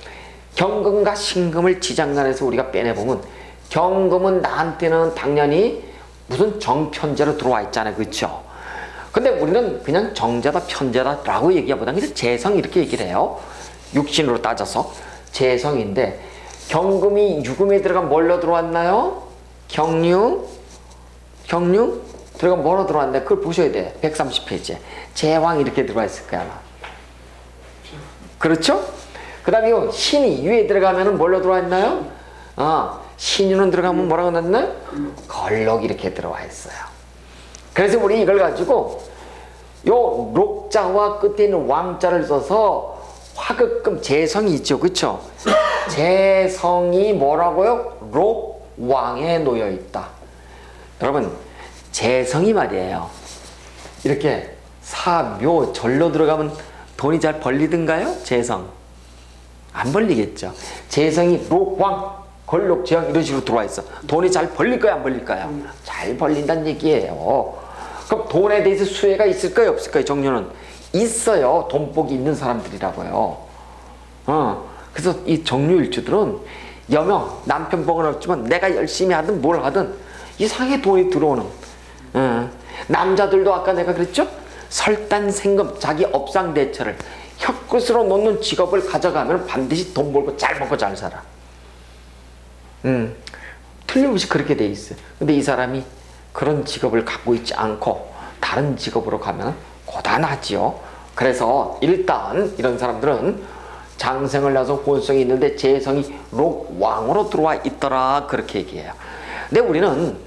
Speaker 1: 경금과 신금을 지장간에서 우리가 빼내보면, 경금은 나한테는 당연히 무슨 정편제로 들어와 있잖아요, 그렇죠? 근데 우리는 그냥 정제다 편제다라고 얘기하보다는 그냥 재성 이렇게 얘기를 해요. 육신으로 따져서 재성인데, 경금이 유금에 들어가면 뭘로 들어왔나요? 경유 들어가면 뭐로 들어왔는데 그걸 보셔야 돼. 130페이지에 제왕 이렇게 들어와 있을 거야 아마. 그렇죠? 그 다음에 요 신이 위에 들어가면은 뭘로 들어와 있나요? 신유는 들어가면 뭐라고 났나요? 걸록 이렇게 들어와 있어요. 그래서 우리 이걸 가지고 요 록자와 끝에 있는 왕자를 써서 화극금 재성이 있죠. 그쵸? 재성이 뭐라고요? 록왕에 놓여 있다. 여러분, 재성이 말이에요. 이렇게 사묘 절로 들어가면 돈이 잘 벌리든가요? 재성. 안 벌리겠죠. 재성이 록왕, 걸록재왕 이런 식으로 들어와 있어. 돈이 잘 벌릴까요? 안 벌릴까요? 잘 벌린다는 얘기예요. 그럼 돈에 대해서 수혜가 있을까요? 없을까요? 정료는 있어요. 돈복이 있는 사람들이라고요. 그래서 이 정료일주들은 여명, 남편 복은 없지만 내가 열심히 하든 뭘 하든 이상하게 돈이 들어오는. 남자들도 아까 내가 그랬죠? 설단생금, 자기 업상대처를 혀끝으로 놓는 직업을 가져가면 반드시 돈 벌고 잘 먹고 잘 살아. 틀림없이 그렇게 돼 있어요. 근데 이 사람이 그런 직업을 갖고 있지 않고 다른 직업으로 가면 고단하지요. 그래서 일단 이런 사람들은 장생을 나서 혼성이 있는데 재성이 록왕으로 들어와 있더라 그렇게 얘기해요. 근데 우리는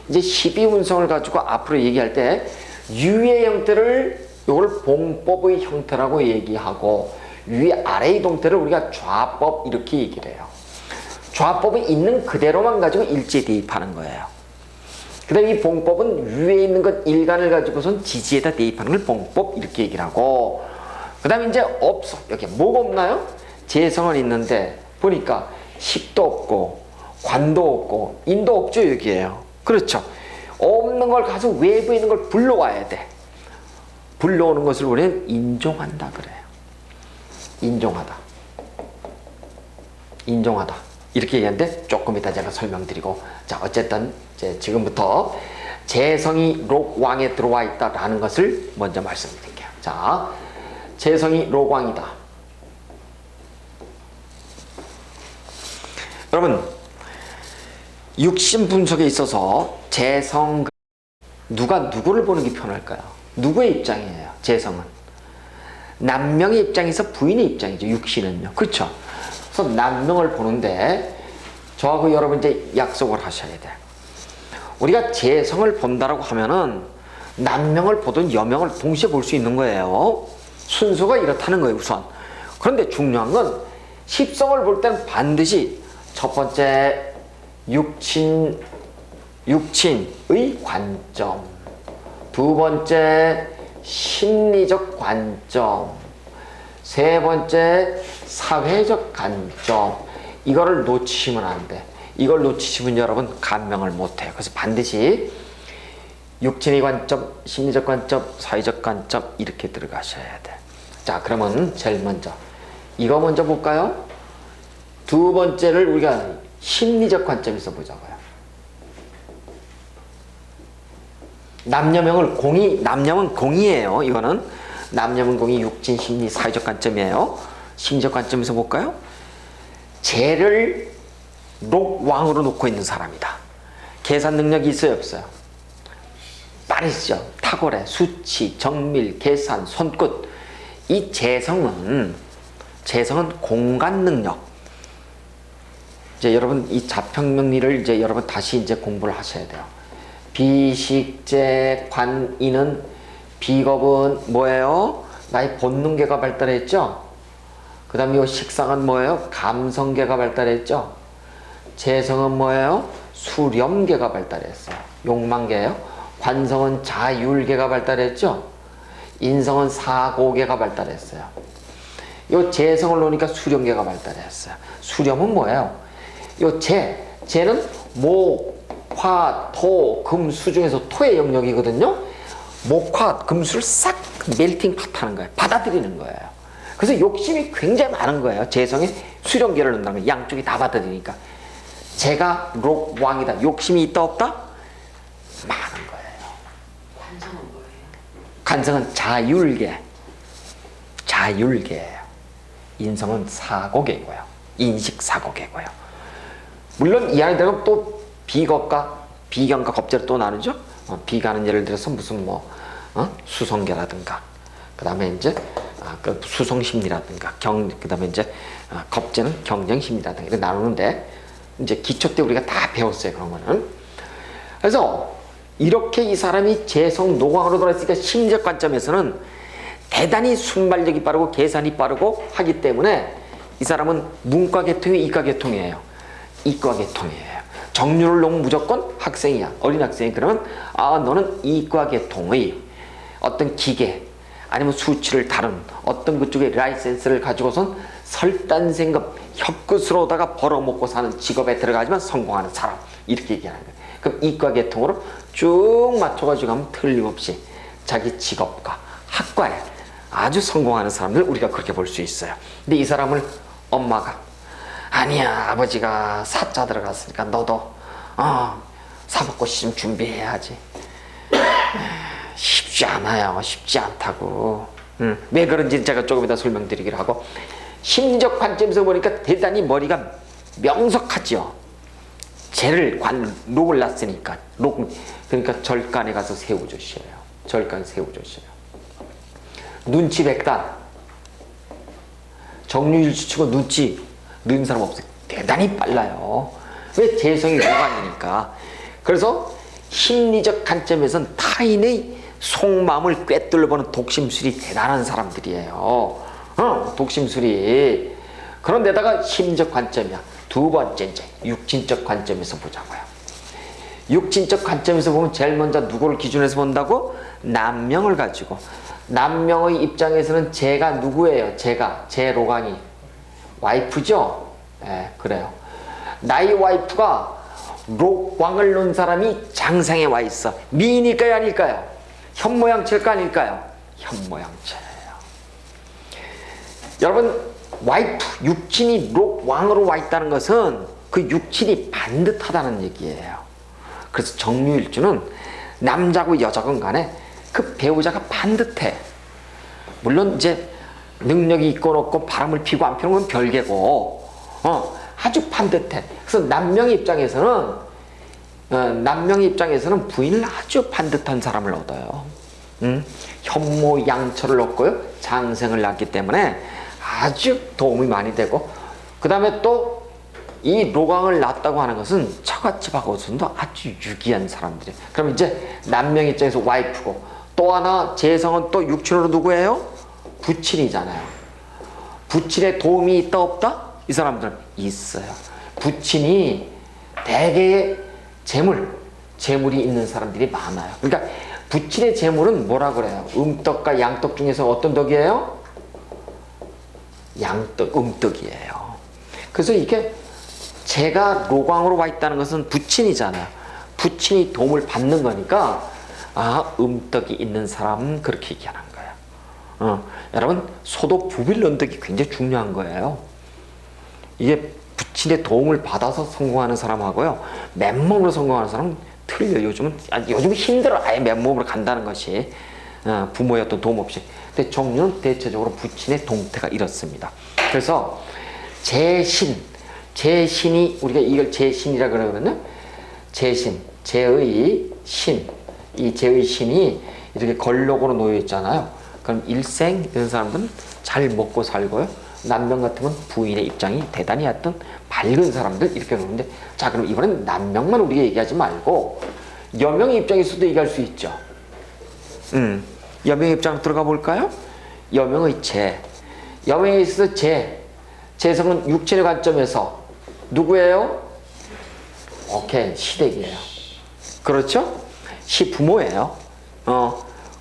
Speaker 1: 이제 12운성을 가지고 앞으로 얘기할 때 유의 형태를 이걸 봉법의 형태라고 얘기하고 위 아래의 동태를 우리가 좌법 이렇게 얘기를 해요. 좌법은 있는 그대로만 가지고 일제 대입하는 거예요. 그 다음에 이 봉법은 위에 있는 것 일간을 가지고선 지지에다 대입하는 걸 봉법 이렇게 얘기를 하고, 그 다음에 이제 없어. 여기 뭐가 없나요? 재성은 있는데 보니까 식도 없고 관도 없고 인도 없죠. 여기에요. 그렇죠. 없는 걸 가서 외부에 있는 걸 불러와야 돼. 불러오는 것을 우리는 인종한다 그래요. 인종하다. 인종하다. 이렇게 얘기하는데 조금 이따 제가 설명드리고, 자 어쨌든 이제 지금부터 재성이 록왕에 들어와 있다라는 것을 먼저 말씀드릴게요. 자, 재성이 록왕이다. 여러분, 육신 분석에 있어서 재성, 누가 누구를 보는 게 편할까요? 누구의 입장이에요? 재성은 남명의 입장에서 부인의 입장이죠. 육신은요. 그렇죠? 그래서 남명을 보는데 저하고 여러분 이제 약속을 하셔야 돼. 우리가 재성을 본다라고 하면은 남명을 보든 여명을 동시에 볼 수 있는 거예요. 순서가 이렇다는 거예요, 우선. 그런데 중요한 건 십성을 볼 때는 반드시 첫 번째 육친의 관점, 두 번째 심리적 관점, 세 번째 사회적 관점, 이거를 놓치시면 안 돼. 이걸 놓치시면 여러분 감명을 못 해요. 그래서 반드시 육친의 관점, 심리적 관점, 사회적 관점 이렇게 들어가셔야 돼. 자, 그러면 제일 먼저 이거 먼저 볼까요? 두 번째를 우리가 심리적 관점에서 보자고요. 남녀명을 공이, 남녀는 공이에요. 이거는 남녀는 공이 육친, 심리, 사회적 관점이에요. 심리적 관점에서 볼까요? 재를 록왕으로 놓고 있는 사람이다. 계산 능력이 있어요, 없어요? 빠르죠. 탁월해. 수치, 정밀, 계산, 손끝. 이 재성은 공간 능력. 이제 여러분 이 자평명리를 이제 여러분 다시 이제 공부를 하셔야 돼요. 비식재 관이는, 비겁은 뭐예요? 나의 본능계가 발달했죠. 그 다음에 이 식상은 뭐예요? 감성계가 발달했죠. 재성은 뭐예요? 수렴계가 발달했어요. 욕망계예요. 관성은 자율계가 발달했죠. 인성은 사고계가 발달했어요. 이 재성을 놓으니까 수렴계가 발달했어요. 수렴은 뭐예요? 이 재는 목, 화, 토, 금, 수 중에서 토의 영역이거든요. 목, 화, 금수를 싹 멜팅 팟하는 거예요. 받아들이는 거예요. 그래서 욕심이 굉장히 많은 거예요. 재성에 수렴계를 넣는다는 거예요. 양쪽이 다 받아들이니까. 재가 록왕이다. 욕심이 있다 없다? 많은 거예요.
Speaker 2: 관성은 뭐예요?
Speaker 1: 관성은 자율계. 자율계예요. 인성은 사고계고요. 인식사고계고요. 물론 이 안에 들어가면 또 비겁과 비견과 겁재로 또 나누죠. 비가는 예를 들어서 무슨 수성계라든가, 그 다음에 이제 그 수성심리라든가 그다음에 이제 겁재는 경쟁심리라든가 이렇게 나누는데 이제 기초 때 우리가 다 배웠어요. 그런 거는. 그래서 이렇게 이 사람이 재성 노광으로 돌아있으니까 심리적 관점에서는 대단히 순발력이 빠르고 계산이 빠르고 하기 때문에 이 사람은 문과 계통이 이과 계통이에요. 이과 계통이에요. 정률을 놓으면 무조건 학생이야. 어린 학생이. 그러면 너는 이과 계통의 어떤 기계 아니면 수치를 다룬 어떤 그쪽의 라이센스를 가지고선 설단생급 혓끝으로다가 벌어먹고 사는 직업에 들어가지만 성공하는 사람, 이렇게 얘기하는 거예요. 그럼 이과 계통으로 쭉 맞춰가지고 가면 틀림없이 자기 직업과 학과에 아주 성공하는 사람들 우리가 그렇게 볼 수 있어요. 근데 이 사람을 엄마가 아니야, 아버지가 사자 들어갔으니까 너도 사법고 시험 준비해야지. 쉽지 않아요. 쉽지 않다고. 왜 그런지 제가 조금 이따 설명드리기로 하고, 심리적 관점에서 보니까 대단히 머리가 명석하죠. 쟤를 록을 놨으니까 그러니까 절간에 가서 세우조시예요. 절간 세우조시예요. 눈치 백단. 정유일주 치고 눈치 넣은 사람 없어요. 대단히 빨라요. 왜? 재성이 노관이니까. 그래서 심리적 관점에서는 타인의 속마음을 꿰뚫어보는 독심술이 대단한 사람들이에요. 독심술이. 그런데다가 심리적 관점이야. 두 번째 이제 육신적 관점에서 보자고요. 육신적 관점에서 보면 제일 먼저 누구를 기준해서 본다고? 남명을 가지고. 남명의 입장에서는 제가 누구예요? 제 로강이 와이프죠? 그래요. 나의 와이프가 록왕을 놓은 사람이 장상에 와 있어. 미인일까요? 아닐까요? 현모양체일까? 아닐까요? 현모양체예요. 여러분, 와이프, 육친이 록왕으로 와 있다는 것은 그 육친이 반듯하다는 얘기예요. 그래서 정유일주는 남자고 여자건 간에 그 배우자가 반듯해. 물론 이제 능력이 있고 없고 바람을 피고 안 피는 건 별개고, 아주 반듯해. 그래서 남명의 입장에서는 부인을 아주 반듯한 사람을 얻어요. 현모양처를 얻고요, 장생을 낳기 때문에 아주 도움이 많이 되고, 그 다음에 또 이 로광을 낳았다고 하는 것은 처갓집하고서도 아주 유기한 사람들이에요. 그럼 이제 남명 입장에서 와이프고, 또 하나 재성은 또 육친으로 누구예요? 부친이잖아요. 부친의 도움이 있다 없다? 이 사람들은 있어요. 부친이 대개의 재물이 있는 사람들이 많아요. 그러니까 부친의 재물은 뭐라 그래요? 음덕과 양덕 중에서 어떤 덕이에요? 음덕이에요. 그래서 이게 제가 로광으로 와 있다는 것은 부친이잖아요. 부친이 도움을 받는 거니까 음덕이 있는 사람은 그렇게 얘기하는 거예요. 여러분, 소도 부빌런덕이 굉장히 중요한 거예요. 이게 부친의 도움을 받아서 성공하는 사람하고요, 맨몸으로 성공하는 사람은 틀려요. 요즘은 힘들어. 아예 맨몸으로 간다는 것이. 부모의 어떤 도움 없이. 근데 정유는 대체적으로 부친의 동태가 이렇습니다. 그래서 재신이 우리가 이걸 재신이라 그러거든요. 재의 신. 이 재의 신이 이렇게 걸록으로 놓여 있잖아요. 그럼 일생 이런 사람들은 잘 먹고 살고요. 남명 같으면 부인의 입장이 대단히 어떤 밝은 사람들 이렇게 놓는데, 자, 그럼 이번엔 남명만 우리가 얘기하지 말고 여명의 입장에서도 얘기할 수 있죠. 여명의 입장으로 들어가 볼까요? 여명의 여명에 있어서 재성은 육친의 관점에서 누구예요? 오케이, 시댁이에요. 그렇죠? 시부모예요.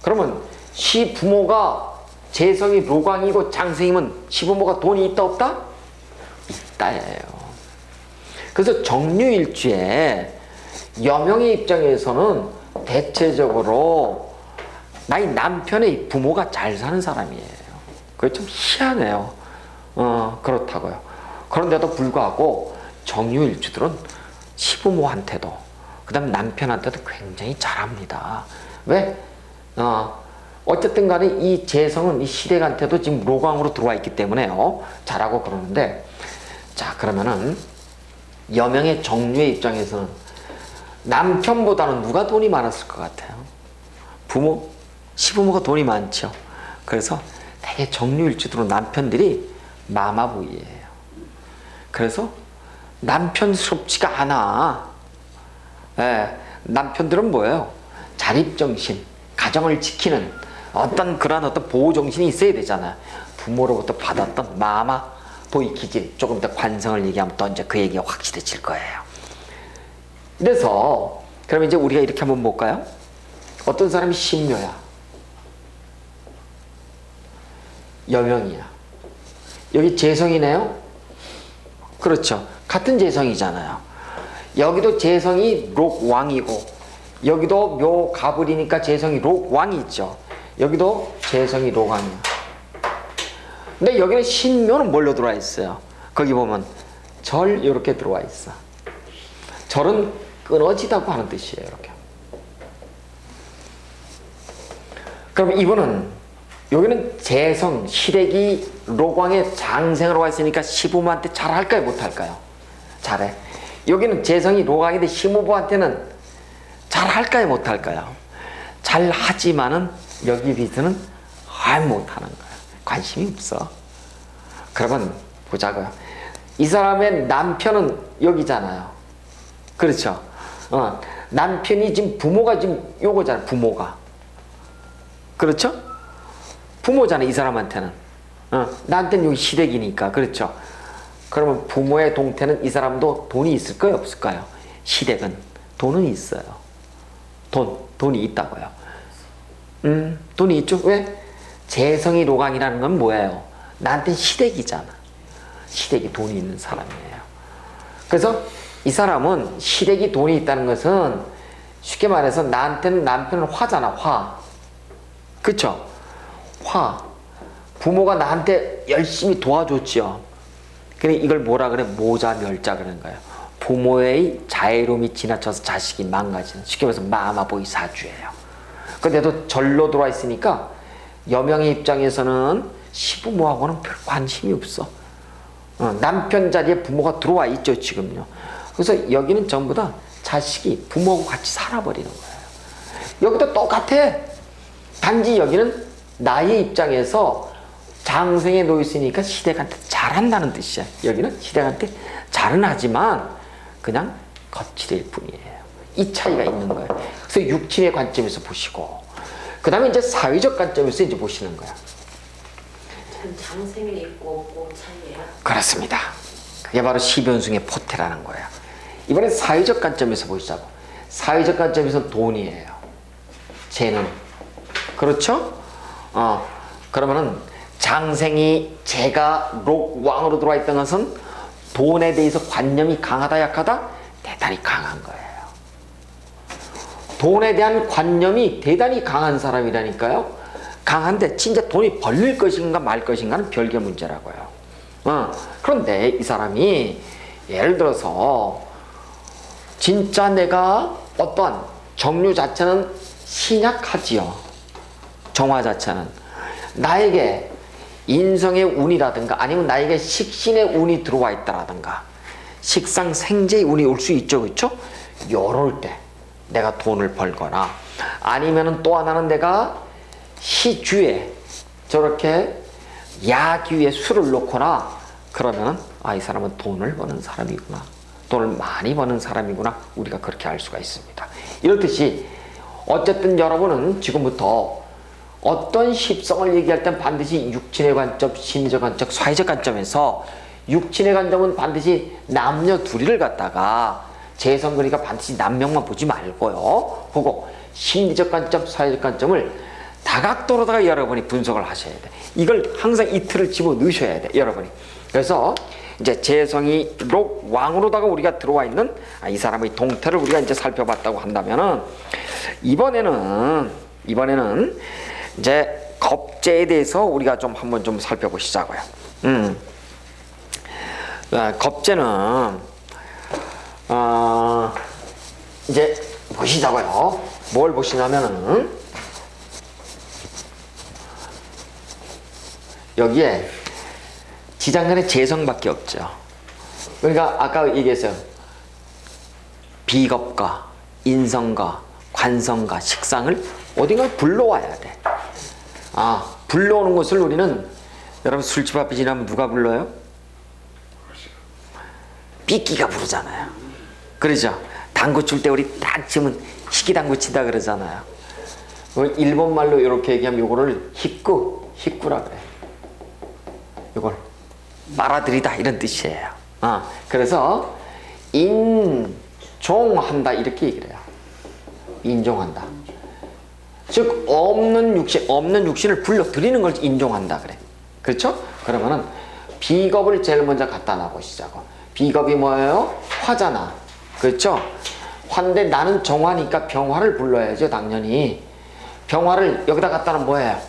Speaker 1: 그러면 시부모가 재성이 로광이고 장생이면 시부모가 돈이 있다 없다? 있다예요. 그래서 정유일주에 여명의 입장에서는 대체적으로 나의 남편의 부모가 잘 사는 사람이에요. 그게 좀 희한해요. 그렇다고요. 그런데도 불구하고 정유일주들은 시부모한테도 그 다음 남편한테도 굉장히 잘합니다. 왜? 어쨌든 간에 이 재성은 이 시댁한테도 지금 로광으로 들어와 있기 때문에요, 잘하고 그러는데, 자, 그러면은 여명의 정유의 입장에서는 남편보다는 누가 돈이 많았을 것 같아요? 시부모가 돈이 많죠. 그래서 되게 대정류일주로 남편들이 마마보이예요. 그래서 남편스럽지가 않아. 예, 남편들은 뭐예요? 자립정신, 가정을 지키는 어떤 그런 어떤 보호정신이 있어야 되잖아요. 부모로부터 받았던 마마보이 기질, 조금 더 관성을 얘기하면 또 이제 그 얘기가 확실해질 거예요. 그래서 그러면 이제 우리가 이렇게 한번 볼까요? 어떤 사람이 신묘야, 여명이야. 여기 재성이네요. 그렇죠. 같은 재성이잖아요. 여기도 재성이 록왕이고 여기도 묘가불이니까 재성이 록왕이 있죠. 여기도 재성이 록왕이야. 근데 여기는 신묘는 뭘로 들어와 있어요? 거기 보면 절 이렇게 들어와 있어. 절은 끊어지다고 하는 뜻이에요. 이렇게. 그럼 이분은 여기는 재성, 시래기, 록왕의 장생으로 와 있으니까 시부모한테 잘할까요? 못할까요? 잘해. 여기는 재성이 록왕인데 시부모한테는 잘할까요? 못할까요? 잘하지만은 여기 비서는 못하는 거야. 관심이 없어. 그러면 보자고요. 이 사람의 남편은 여기잖아요. 그렇죠? 남편이 지금 부모가 지금 요거잖아요. 부모가. 그렇죠? 부모잖아, 이 사람한테는. 나한테는 여기 시댁이니까. 그렇죠? 그러면 부모의 동태는 이 사람도 돈이 있을까요? 없을까요? 시댁은 돈은 있어요. 돈이 있다고요. 돈이 있죠? 왜? 재성이 록왕이라는 건 뭐예요? 나한테는 시댁이잖아. 시댁이 돈이 있는 사람이에요. 그래서 이 사람은 시댁이 돈이 있다는 것은 쉽게 말해서 나한테는 남편은 화잖아, 화. 그쵸? 화. 부모가 나한테 열심히 도와줬죠. 그래 이걸 뭐라 그래? 모자멸자 그러는 거예요. 부모의 자애로움이 지나쳐서 자식이 망가지는, 쉽게 말해서 마마보이 사주예요. 근데도 절로 들어와 있으니까 여명의 입장에서는 시부모하고는 별 관심이 없어. 남편 자리에 부모가 들어와 있죠 지금요. 그래서 여기는 전부 다 자식이 부모하고 같이 살아버리는 거예요. 여기도 똑같아. 단지 여기는 나의 입장에서 장생에 놓여있으니까 시댁한테 잘한다는 뜻이야. 여기는 시댁한테 잘은 하지만 그냥 거칠일 뿐이에요. 이 차이가 있는 거예요. 그래서 육친의 관점에서 보시고 그 다음에 이제 사회적 관점에서 이제 보시는 거야.
Speaker 2: 장생에 있고 없고 차이예요?
Speaker 1: 그렇습니다. 그게 바로 시변숭의 포태라는 거예요. 이번엔 사회적 관점에서 보시자고. 사회적 관점에서는 돈이에요. 재는. 그렇죠? 그러면은 장생이 재가 록왕으로 들어와 있던 것은 돈에 대해서 관념이 강하다 약하다? 대단히 강한 거예요. 돈에 대한 관념이 대단히 강한 사람이라니까요. 강한데 진짜 돈이 벌릴 것인가 말 것인가는 별개 문제라고요. 그런데 이 사람이 예를 들어서 진짜 내가 어떠한 정류 자체는 신약하지요. 정화 자체는 나에게 인성의 운이라든가 아니면 나에게 식신의 운이 들어와 있다라든가 식상 생재의 운이 올 수 있죠. 그렇죠? 요럴 때 내가 돈을 벌거나 아니면은 또 하나는 내가 시주에 저렇게 야기위에 술을 놓거나 그러면은 이 사람은 돈을 버는 사람이구나. 돈을 많이 버는 사람이구나. 우리가 그렇게 알 수가 있습니다. 이렇듯이 어쨌든 여러분은 지금부터 어떤 십성을 얘기할 땐 반드시 육친의 관점, 심리적 관점, 사회적 관점에서 육친의 관점은 반드시 남녀 둘이를 갖다가 재성 그러니까 반드시 남명만 보지 말고요. 보고 심리적 관점, 사회적 관점을 다각도로다가 여러분이 분석을 하셔야 돼. 이걸 항상 이 틀을 집어 넣으셔야 돼, 여러분이. 그래서 이제 재성이 록왕으로다가 우리가 들어와 있는 이 사람의 동태를 우리가 이제 살펴봤다고 한다면은 이번에는 이제 겁재에 대해서 우리가 좀 한번 좀 살펴보시자고요. 겁재는 이제 보시자고요. 뭘 보시냐면은 여기에 지장간에 재성밖에 없죠. 그러니까 아까 얘기했어요. 비겁과 인성과 관성과 식상을 어딘가 불러와야 돼. 불러오는 것을 우리는 여러분 술집 앞에 지나면 누가 불러요? 삐끼가 부르잖아요. 그러죠? 당구 칠 때 우리 딱 치면 희귀당구 친다 그러잖아요. 일본 말로 이렇게 얘기하면 요거를 히꾸라 그래. 요걸 빨아들이다 이런 뜻이에요. 그래서 인종한다 이렇게 얘기를 해요. 인종한다. 즉 없는 육신을 불러들이는 걸 인종한다 그래. 그렇죠? 그러면은 비겁을 제일 먼저 갖다 놔보시자고. 비겁이 뭐예요? 화잖아. 그렇죠? 화인데 나는 정화니까 병화를 불러야죠. 당연히. 병화를 여기다 갖다 놓으면 뭐예요?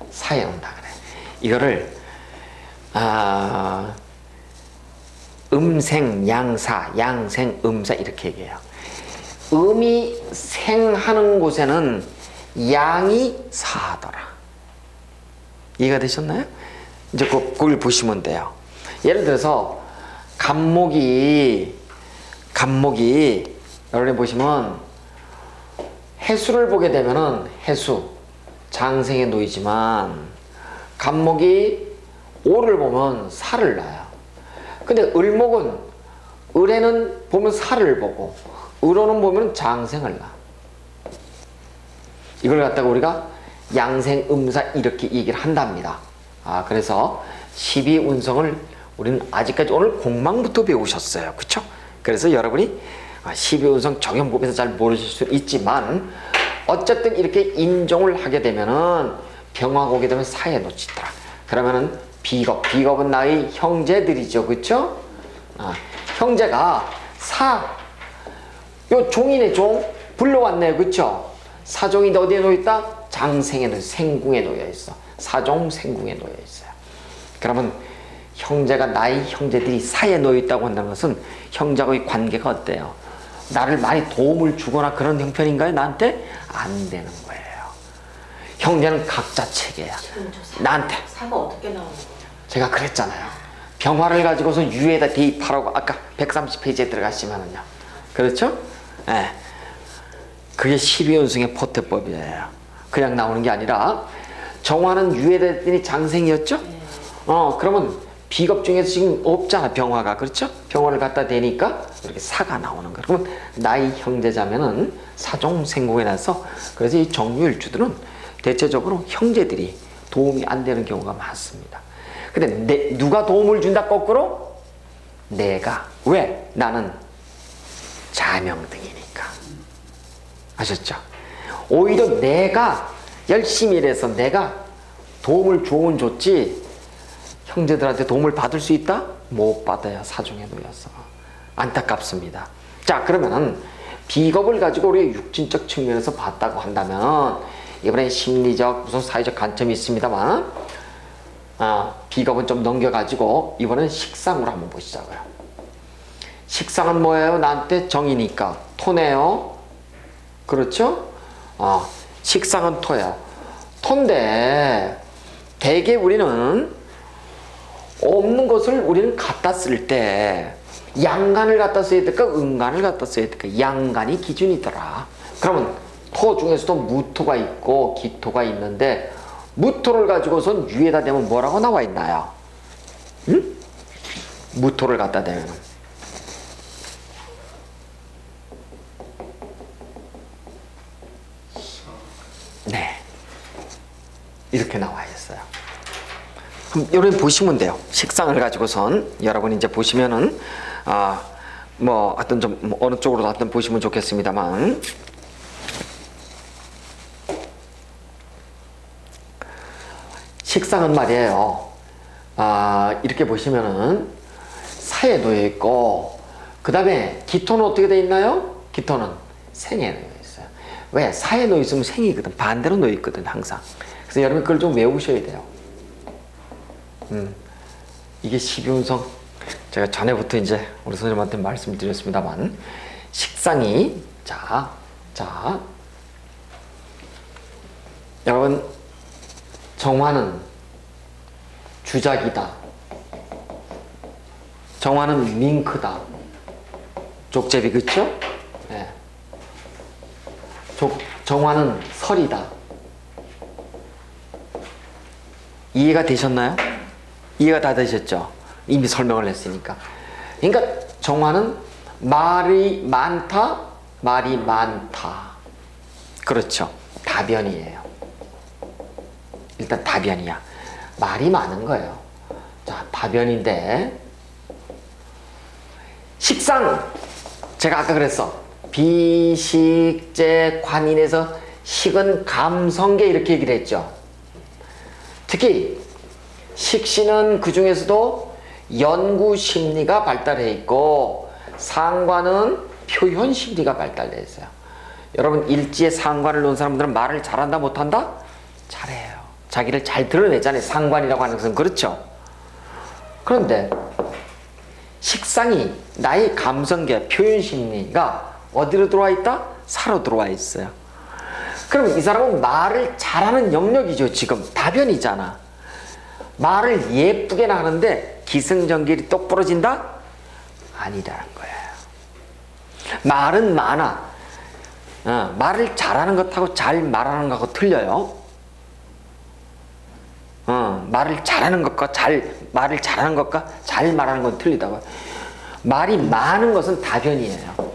Speaker 1: 사에 온다 그래. 이거를 음생 양사, 양생 음사 이렇게 얘기해요. 음이 생하는 곳에는 양이 사하더라. 이해가 되셨나요? 이제 그걸 보시면 돼요. 예를 들어서 간목이 여러분이 보시면 해수를 보게 되면은 해수 장생에 놓이지만 간목이 오를 보면 살을 낳아요. 근데 을목은 을에는 보면 살을 보고 을오는 보면 장생을 낳아. 이걸 갖다가 우리가 양생음사 이렇게 얘기를 한답니다. 그래서 12운성을 우리는 아직까지 오늘 공망부터 배우셨어요. 그쵸? 그래서 여러분이 12운성 적용 보면서 잘 모르실 수 있지만 어쨌든 이렇게 인종을 하게 되면은 병화가 오게 되면 사에 놓치더라. 그러면은 비겁은 나의 형제들이죠. 그쵸? 형제가 요 종이네 종 불러왔네요. 그쵸? 사종이 어디에 놓여있다? 장생에 생궁에 놓여있어. 사종 생궁에 놓여있어요. 그러면 형제가 나의 형제들이 사이에 놓여있다고 한다는 것은 형제와의 관계가 어때요? 나를 많이 도움을 주거나 그런 형편인가요? 나한테? 안 되는 거예요. 형제는 각자 체계야. 나한테.
Speaker 2: 사가 어떻게 나오는 거예요?
Speaker 1: 제가 그랬잖아요. 병화를 가지고서 유에다 대입하라고 아까 130페이지에 들어가시면은요. 그렇죠? 네. 그게 12운승의 포태법이에요. 그냥 나오는 게 아니라 정화는 유에다 했더니 장생이었죠? 그러면 비겁 중에서 지금 없잖아 병화가. 그렇죠? 병화를 갖다 대니까 이렇게 사가 나오는 거예요. 그러면 나의 형제자면은 사종생공에 나서 그래서 이 정유일주들은 대체적으로 형제들이 도움이 안 되는 경우가 많습니다. 근데 누가 도움을 준다 거꾸로? 내가. 왜? 나는 자명등이니까. 아셨죠? 오히려 내가 열심히 일해서 내가 도움을 주면 좋지 형제들한테 도움을 받을 수 있다? 못 받아요. 사중에 놓여서. 안타깝습니다. 자, 그러면은 비겁을 가지고 우리 육신적 측면에서 봤다고 한다면 이번에 심리적 무슨 사회적 관점이 있습니다만 비겁은 좀 넘겨가지고 이번엔 식상으로 한번 보시자고요. 식상은 뭐예요? 나한테 정이니까 토네요. 그렇죠? 식상은 토예요. 토인데 대개 우리는 없는 것을 우리는 갖다 쓸 때 양간을 갖다 써야 될까? 음간을 갖다 써야 될까? 양간이 기준이더라. 그러면 토 중에서도 무토가 있고 기토가 있는데 무토를 가지고선 위에다 대면 뭐라고 나와 있나요? 응? 무토를 갖다 대면 네 이렇게 나와 있어요. 그럼 여러분 보시면 돼요. 식상을 가지고선 여러분이 이제 보시면은 뭐 하여튼 좀 어느 쪽으로 하여튼 보시면 좋겠습니다만 식상은 말이에요. 이렇게 보시면은 사에 놓여 있고 그 다음에 기토는 어떻게 돼 있나요? 기토는 생에 놓여 있어요. 왜? 사에 놓여 있으면 생이거든. 반대로 놓여 있거든 항상. 그래서 여러분 그걸 좀 외우셔야 돼요. 이게 12운성 제가 전에부터 이제 우리 선생님한테 말씀드렸습니다만 식상이 자 여러분 정화는 주작이다. 정화는 밍크다. 족제비 그쵸? 네. 정화는 설이다. 이해가 되셨나요? 이해가 다 되셨죠? 이미 설명을 했으니까. 그러니까 정화는 말이 많다, 말이 많다. 그렇죠. 다변이에요. 일단 다변이야. 말이 많은 거예요. 자, 다변인데 식상, 제가 아까 그랬어. 비식재 관인에서 식은 감성계 이렇게 얘기를 했죠. 특히 식신은 그 중에서도 연구 심리가 발달해 있고 상관은 표현 심리가 발달해 있어요. 여러분 일지에 상관을 놓은 사람들은 말을 잘한다 못한다? 잘해요. 자기를 잘 드러내잖아요. 상관이라고 하는 것은. 그렇죠. 그런데 식상이 나의 감성계 표현 심리가 어디로 들어와 있다? 사로 들어와 있어요. 그럼 이 사람은 말을 잘하는 영역이죠. 지금 다변이잖아. 말을 예쁘게나 하는데 기승전결이 똑부러진다? 아니라는 거예요. 말은 많아. 말을 잘하는 것하고 잘 말하는 것하고 틀려요. 말을 잘하는 것과 말을 잘하는 것과 잘 말하는 건 틀리다고요. 말이 많은 것은 다변이에요.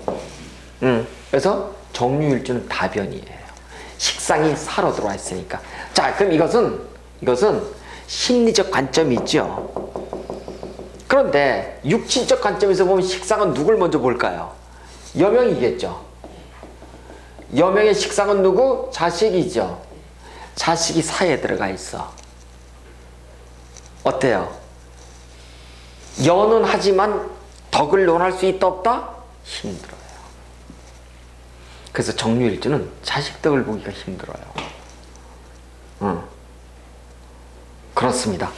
Speaker 1: 그래서 정유일주는 다변이에요. 식상이 사로 들어와 있으니까. 자, 그럼 이것은 심리적 관점이 있죠. 그런데 육신적 관점에서 보면 식상은 누굴 먼저 볼까요? 여명이겠죠. 여명의 식상은 누구? 자식이죠. 자식이 사에 들어가 있어. 어때요? 연은 하지만 덕을 논할 수 있다 없다? 힘들어요. 그래서 정유일주는 자식 덕을 보기가 힘들어요. 그렇습니다.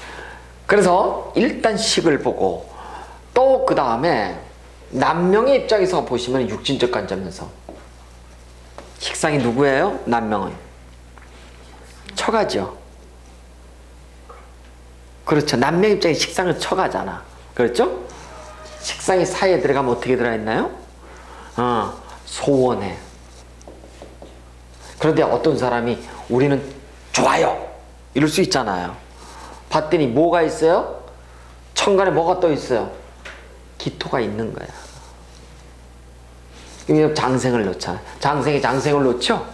Speaker 1: 그래서 일단 식을 보고 또 그 다음에 남명의 입장에서 보시면 육신적 관점에서 식상이 누구예요? 남명은 처가죠. 그렇죠. 남명 입장에 식상은 처가잖아. 그렇죠? 식상이 사이에 들어가면 어떻게 들어있나요? 소원해. 그런데 어떤 사람이 우리는 좋아요 이럴 수 있잖아요. 봤더니 뭐가 있어요? 천간에 뭐가 떠 있어요? 기토가 있는 거야. 그럼 장생을 놓잖아. 장생을 놓죠?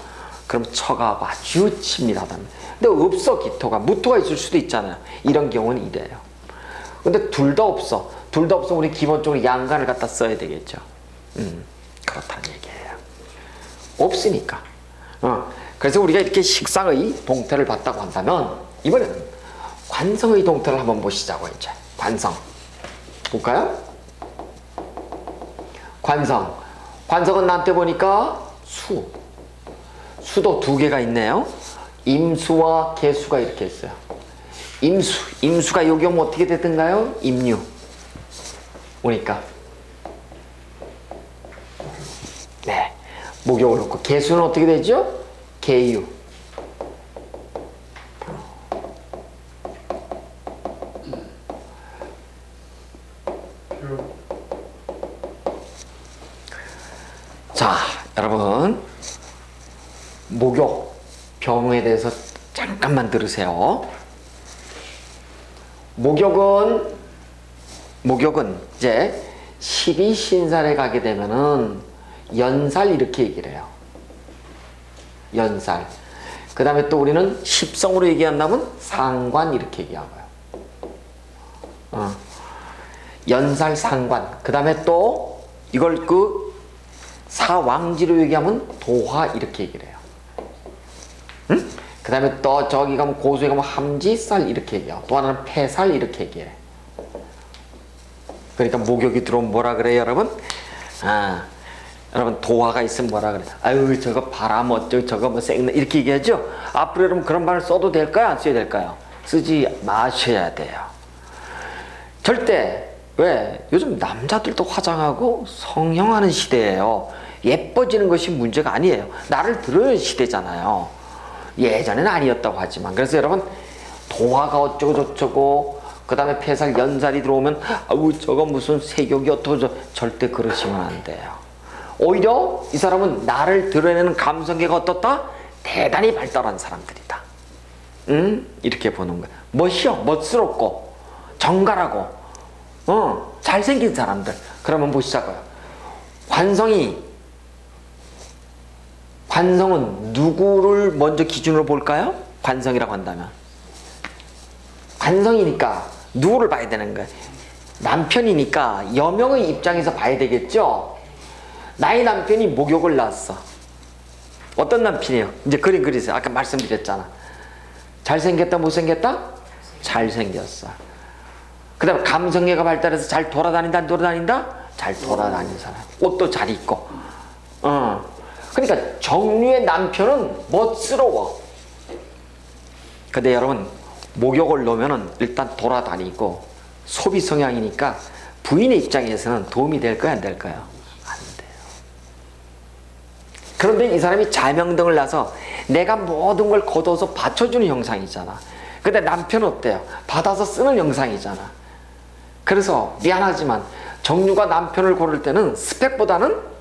Speaker 1: 그럼 처가하고 아주 친밀하다. 근데 없어. 기토가 무토가 있을 수도 있잖아요. 이런 경우는 이래요. 근데 둘 다 없어. 둘 다 없으면 우리 기본적으로 양간을 갖다 써야 되겠죠. 그렇다는 얘기예요. 없으니까. 그래서 우리가 이렇게 식상의 동태를 봤다고 한다면 이번에는 관성의 동태를 한번 보시자고. 이제 관성 볼까요? 관성은 나한테 보니까 수도 두 개가 있네요. 임수와 개수가 이렇게 있어요. 임수가 여기 오면 어떻게 되던가요? 임유 오니까 네, 목욕을 놓고. 개수는 어떻게 되죠? 개유. 자, 여러분 목욕 병에 대해서 잠깐만 들으세요. 목욕은 이제 12신살에 가게 되면은 연살 이렇게 얘기를 해요. 연살. 그 다음에 또 우리는 십성으로 얘기한다면 상관 이렇게 얘기하고요. 연살 상관. 그 다음에 또 이걸 그 사왕지로 얘기하면 도화 이렇게 얘기를 해요. 그 다음에 또 저기 가면 고수에 가면 함지살 이렇게 얘기해요. 또 하나는 폐살 이렇게 얘기해. 그러니까 목욕이 들어오면 뭐라 그래요, 여러분? 여러분 도화가 있으면 뭐라 그래? 아유 저거 바람 어쩌고 저거 뭐 쌩나 이렇게 얘기하죠? 앞으로 여러분 그런 말을 써도 될까요? 안 써야 될까요? 쓰지 마셔야 돼요. 절대. 왜? 요즘 남자들도 화장하고 성형하는 시대예요. 예뻐지는 것이 문제가 아니에요. 나를 들어야 시대잖아요. 예전에는 아니었다고 하지만. 그래서 여러분 도화가 어쩌고 저쩌고 그 다음에 폐살 연살이 들어오면 아우 저거 무슨 세욕이 어쩌고 절대 그러시면 안 돼요. 오히려 이 사람은 나를 드러내는 감성계가 어떻다? 대단히 발달한 사람들이다. 이렇게 보는 거야. 멋이요, 멋스럽고 정갈하고 잘생긴 사람들. 그러면 보시자고요. 관성은 누구를 먼저 기준으로 볼까요? 관성이라고 한다면 관성이니까 누구를 봐야 되는 거예요? 남편이니까 여명의 입장에서 봐야 되겠죠. 나의 남편이 목욕을 놨어. 어떤 남편이에요? 이제 그림 그리세요. 아까 말씀드렸잖아. 잘생겼다 못생겼다? 잘생겼어. 그 다음에 감성계가 발달해서 잘 돌아다닌다 안 돌아다닌다? 잘 돌아다니는 사람. 옷도 잘 입고. 그러니까 정류의 남편은 멋스러워. 근데 여러분 목욕을 놓으면은 일단 돌아다니고 소비 성향이니까 부인의 입장에서는 도움이 될까요 안 될까요? 안 돼요. 그런데 이 사람이 자명등을 놔서 내가 모든 걸 걷어서 받쳐주는 형상이잖아. 근데 남편은 어때요? 받아서 쓰는 형상이잖아. 그래서 미안하지만 정류가 남편을 고를 때는 스펙보다는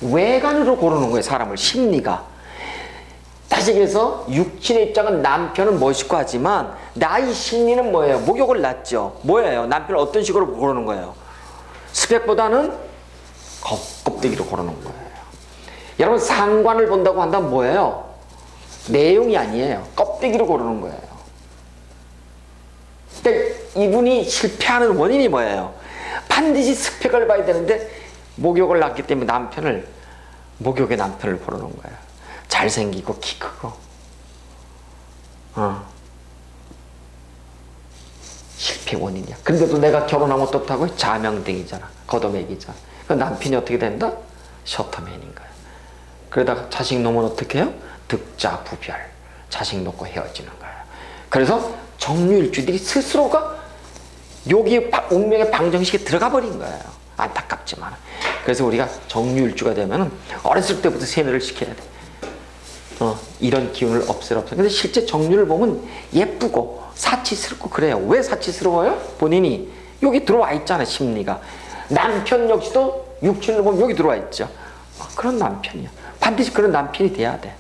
Speaker 1: 외관으로 고르는 거예요. 사람을. 심리가. 다시 얘기해서 육신의 입장은 남편은 멋있고 하지만 나의 심리는 뭐예요? 목욕을 놨죠. 뭐예요? 남편을 어떤 식으로 고르는 거예요? 스펙보다는 껍데기로 고르는 거예요. 여러분 상관을 본다고 한다면 뭐예요? 내용이 아니에요. 껍데기로 고르는 거예요. 근데 이분이 실패하는 원인이 뭐예요? 반드시 스펙을 봐야 되는데 목욕을 놨기 때문에 목욕의 남편을 고르는 거예요. 잘생기고 키 크고 실패 원인이야. 근데도 내가 결혼하면 어떻다고? 자명등이잖아. 걷어매기잖아. 그 남편이 어떻게 된다? 셔터맨인 거야. 그러다가 자식 놓으면 어떻게 해요? 득자부별. 자식 놓고 헤어지는 거야. 그래서 정류일주들이 스스로가 여기 운명의 방정식에 들어가 버린 거예요. 안타깝지만. 그래서 우리가 정류일주가 되면은 어렸을 때부터 세뇌를 시켜야 돼. 이런 기운을 없애라. 근데 실제 정류를 보면 예쁘고 사치스럽고 그래요. 왜 사치스러워요? 본인이 여기 들어와 있잖아. 심리가. 남편 역시도 육신을 보면 여기 들어와 있죠. 그런 남편이야. 반드시 그런 남편이 돼야 돼.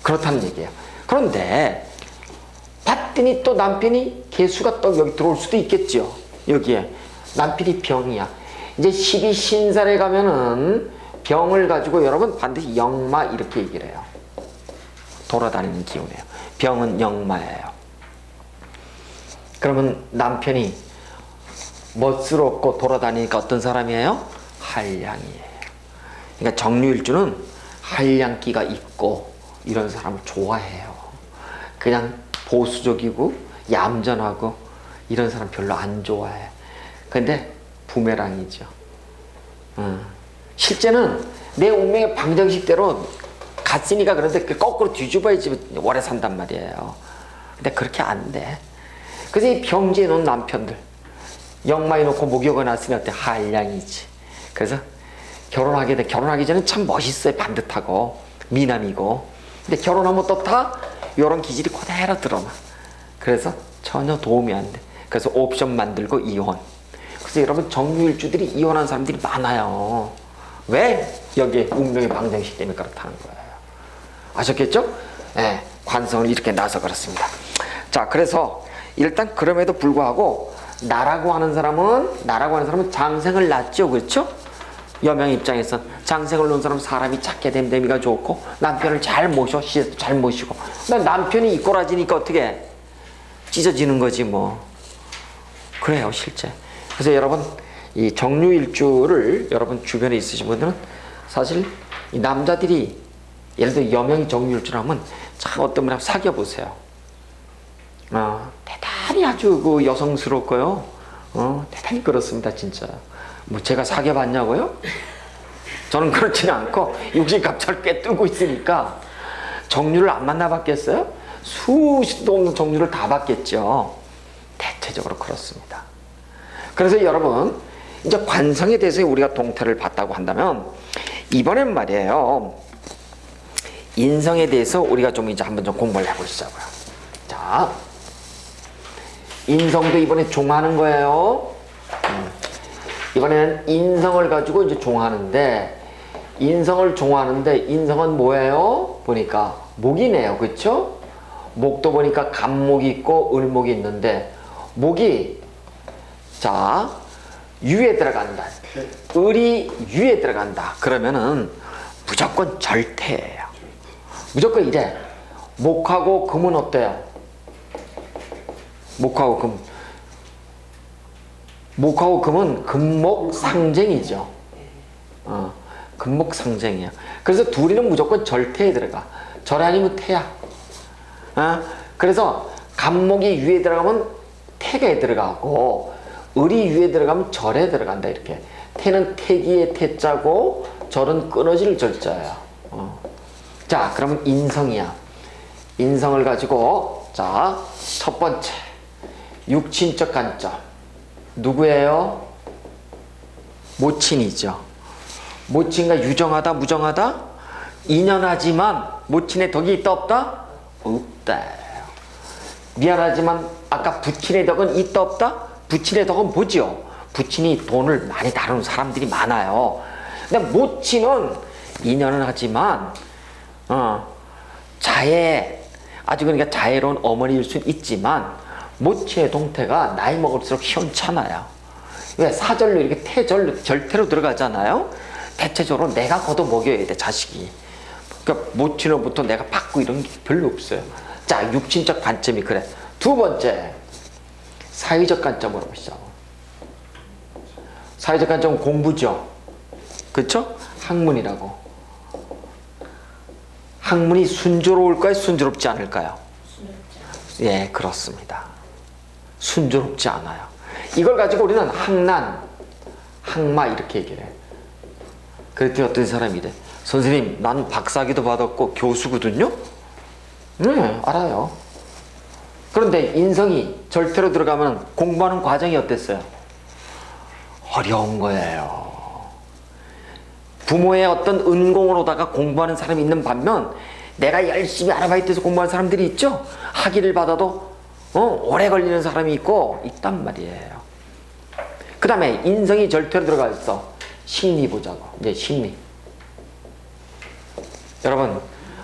Speaker 1: 그렇다는 얘기예요. 그런데 봤더니 또 남편이 개수가 또 여기 들어올 수도 있겠죠. 여기에 남편이 병이야. 이제 12신살에 가면은 병을 가지고 여러분 반드시 역마 이렇게 얘기를 해요. 돌아다니는 기운이에요. 병은 역마예요. 그러면 남편이 멋스럽고 돌아다니니까 어떤 사람이에요? 한량이에요. 그러니까 정류일주는 한량기가 있고 이런 사람을 좋아해요. 그냥 보수적이고 얌전하고 이런 사람 별로 안 좋아해. 근데 부메랑이죠. 실제는 내 운명의 방정식대로 갔으니까 그런데 거꾸로 뒤집어야지 오래 산단 말이에요. 근데 그렇게 안 돼. 그래서 이 병지에 놓은 남편들 역마에 놓고 목욕을 놨으니 어때? 한량이지. 그래서 결혼하기 전에 참 멋있어요. 반듯하고 미남이고. 근데 결혼하면 또 다 이런 기질이 그대로 드러나. 그래서 전혀 도움이 안 돼. 그래서 옵션 만들고 이혼. 그래서 여러분 정유일주들이 이혼한 사람들이 많아요. 왜? 여기에 운명의 방정식 때문에 그렇다는 거예요. 아셨겠죠? 네, 관성을 이렇게 놔서 그렇습니다. 자, 그래서 일단 그럼에도 불구하고 나라고 하는 사람은 장생을 낳죠. 그렇죠? 여명 입장에서 장생을 놓은 사람은 사람이 착해 됨됨이가 좋고 남편을 잘 모셔 시에서 잘 모시고 남편이 이꼬라지니까 어떻게 찢어지는 거지 뭐. 그래요 실제. 그래서 여러분 이 정유일주를 여러분 주변에 있으신 분들은 사실 이 남자들이 예를 들어 여명이 정유일주라면 참 어떤 분하고 사귀어 보세요. 대단히 아주 그 여성스럽고요. 대단히 그렇습니다 진짜. 뭐 제가 사귀어 봤냐고요? 저는 그렇지는 않고 육신갑자를 꿰뚫고 있으니까 정유를 안 만나봤겠어요? 수십도 없는 정유를 다 봤겠죠. 대체적으로 그렇습니다. 그래서 여러분 이제 관성에 대해서 우리가 동태를 봤다고 한다면 이번엔 말이에요 인성에 대해서 우리가 좀 이제 한번 좀 공부를 해보시자고요. 자, 인성도 이번에 종하는 거예요. 이번에는 인성을 가지고 이제 종하는데, 인성은 뭐예요? 보니까 목이네요. 그쵸? 목도 보니까 간목이 있고 을목이 있는데, 목이, 자, 유에 들어간다. 을이 유에 들어간다. 그러면은 무조건 절퇴예요. 무조건 이래. 목하고 금은 어때요? 목하고 금은 금목 상쟁이죠. 금목 상쟁이야. 그래서 둘이는 무조건 절퇴에 들어가. 절 아니면 태야. 그래서 간목이 유에 들어가면 태에 들어가고, 을이 유에 들어가면 절에 들어간다. 이렇게. 태는 태기의 태자고, 절은 끊어질 절자예요. 자, 그러면 인성이야. 인성을 가지고, 자, 첫 번째 육친적 관점. 누구예요? 모친이죠. 모친과 유정하다, 무정하다? 인연하지만 모친의 덕이 있다, 없다? 없다. 미안하지만 아까 부친의 덕은 있다, 없다? 부친의 덕은 뭐지요? 부친이 돈을 많이 다루는 사람들이 많아요. 근데 모친은 인연은 하지만 아주 그러니까 자애로운 어머니일 수는 있지만, 모친의 동태가 나이 먹을수록 시원찮아요. 왜? 사절로 이렇게 절태로 들어가잖아요. 대체적으로 내가 걷어 먹여야 돼, 자식이. 그러니까 모친으로부터 내가 받고 이런 게 별로 없어요. 자, 육친적 관점이 그래. 두 번째, 사회적 관점으로 보시자고. 사회적 관점은 공부죠. 그렇죠? 학문이라고. 학문이 순조로울까요? 순조롭지 않을까요? 예, 그렇습니다. 순조롭지 않아요. 이걸 가지고 우리는 학마 이렇게 얘기를 해요. 그랬더니 어떤 사람이 이래. 선생님, 나는 박사학위도 받았고 교수거든요? 네, 알아요. 그런데 인성이 절대로 들어가면 공부하는 과정이 어땠어요? 어려운 거예요. 부모의 어떤 은공으로다가 공부하는 사람이 있는 반면, 내가 열심히 아르바이트해서 공부하는 사람들이 있죠? 학위를 받아도 오래 걸리는 사람이 있단 말이에요. 그 다음에 인성이 절대로 들어가 있어. 심리 보자고. 이제 심리. 여러분,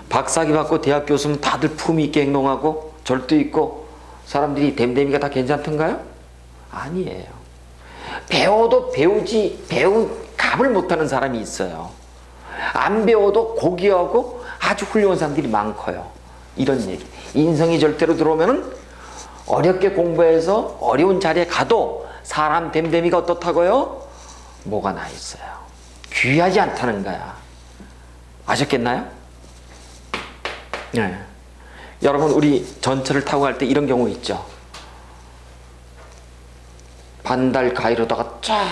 Speaker 1: 박사학위 받고 대학 교수면 다들 품위 있게 행동하고 절도 있고 사람들이 댐댐이가 다 괜찮던가요? 아니에요. 배워도 배운 값을 못하는 사람이 있어요. 안 배워도 고귀하고 아주 훌륭한 사람들이 많고요. 이런 얘기. 인성이 절대로 들어오면은 어렵게 공부해서 어려운 자리에 가도 사람 댐댐이가 어떻다고요? 뭐가 나 있어요. 귀하지 않다는 거야. 아셨겠나요? 네. 여러분, 우리 전철을 타고 갈 때 이런 경우 있죠. 반달 가위로다가 쫙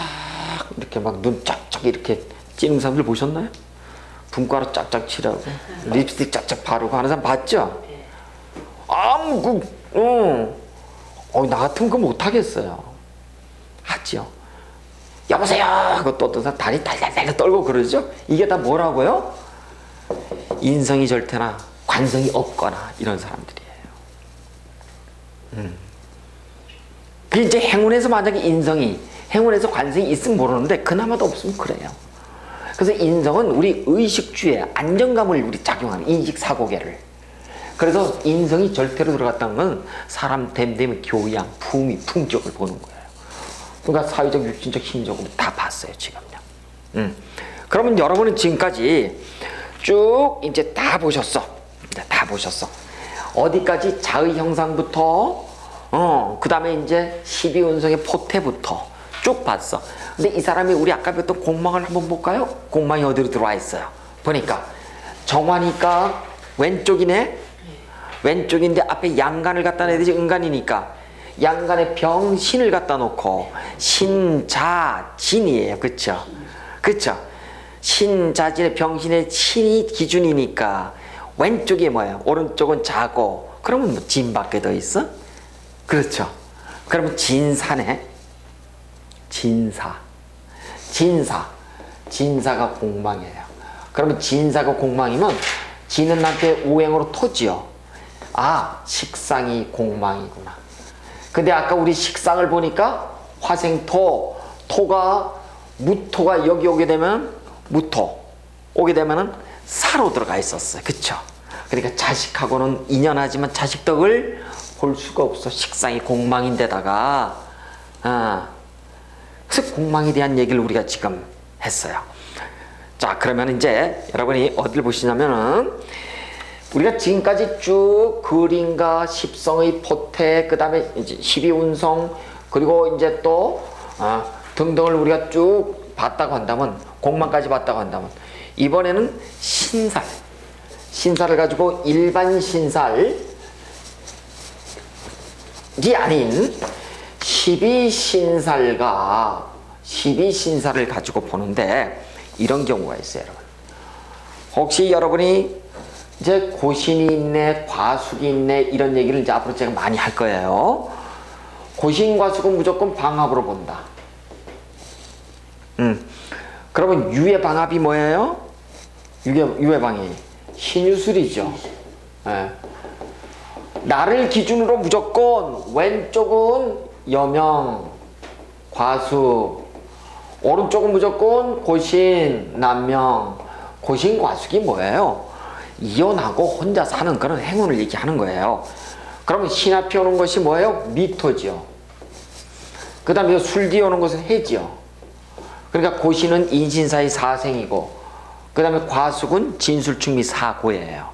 Speaker 1: 이렇게 막 눈 쫙쫙 이렇게 찌는 사람들 보셨나요? 분가루 쫙쫙 칠하고 립스틱 쫙쫙 바르고 하는 사람 봤죠? 나 같으면 그거 못하겠어요. 하죠. 여보세요 하고 또 어떤 사람 다리 달달달 떨고 그러죠? 이게 다 뭐라고요? 인성이 절대나 관성이 없거나 이런 사람들이에요. 그 이제 행운에서 만약에 행운에서 관성이 있으면 모르는데 그나마도 없으면 그래요. 그래서 인성은 우리 의식주에 안정감을 우리 작용하는 인식사고계를. 그래서 인성이 절대로 들어갔다는 건 사람 됨됨의 교양, 품위, 품격을 보는 거예요. 그러니까 사회적, 육신적, 심리적으로 다 봤어요, 지금요. 그러면 여러분은 지금까지 쭉 이제 다 보셨어. 다 보셨어. 어디까지 자의 형상부터, 그 다음에 이제 12운성의 포태부터 쭉 봤어. 근데 이 사람이 우리 아까 배웠던 공망을 한번 볼까요? 공망이 어디로 들어와 있어요? 보니까 정화니까 왼쪽이네? 왼쪽인데 앞에 양간을 갖다 내야 되지, 은간이니까. 양간에 병신을 갖다 놓고 신자진이에요. 그쵸? 그쵸? 신자진의 병신의 신이 기준이니까 왼쪽이 뭐예요? 오른쪽은 자고. 그러면 뭐 진밖에 더 있어? 그렇죠? 그러면 진사네. 진사가 공망이에요. 그러면 진사가 공망이면 진은 나한테 오행으로 토지요. 아, 식상이 공망이구나. 근데 아까 우리 식상을 보니까 화생토, 토가 무토가 여기 오게 되면 무토, 오게 되면은 사로 들어가 있었어요. 그쵸? 그러니까 자식하고는 인연하지만 자식 덕을 볼 수가 없어. 식상이 공망인데다가, 그래서 공망에 대한 얘기를 우리가 지금 했어요. 자, 그러면 이제 여러분이 어디를 보시냐면은 우리가 지금까지 쭉 그림과 십성의 포태, 그 다음에 이제 12운성, 그리고 이제 또 등등을 우리가 쭉 봤다고 한다면, 공망까지 봤다고 한다면, 이번에는 신살, 신살을 가지고 일반 신살이 아닌 12신살과 12신살을 가지고 보는데, 이런 경우가 있어요, 여러분. 혹시 여러분이 이제 고신이 있네, 과숙이 있네, 이런 얘기를 이제 앞으로 제가 많이 할 거예요. 고신, 과숙은 무조건 방합으로 본다. 그러면 유의 방합이 뭐예요? 유의 방이 신유술이죠. 예. 나를 기준으로 무조건 왼쪽은 여명, 과숙, 오른쪽은 무조건 고신, 남명. 고신, 과숙이 뭐예요? 이혼하고 혼자 사는 그런 행운을 얘기하는 거예요. 그러면 신 앞에 오는 것이 뭐예요? 미토죠. 그 다음에 술 뒤에 오는 것은 해지요. 그러니까 고신은 인신사의 사생이고, 그 다음에 과숙은 진술충미 사고예요.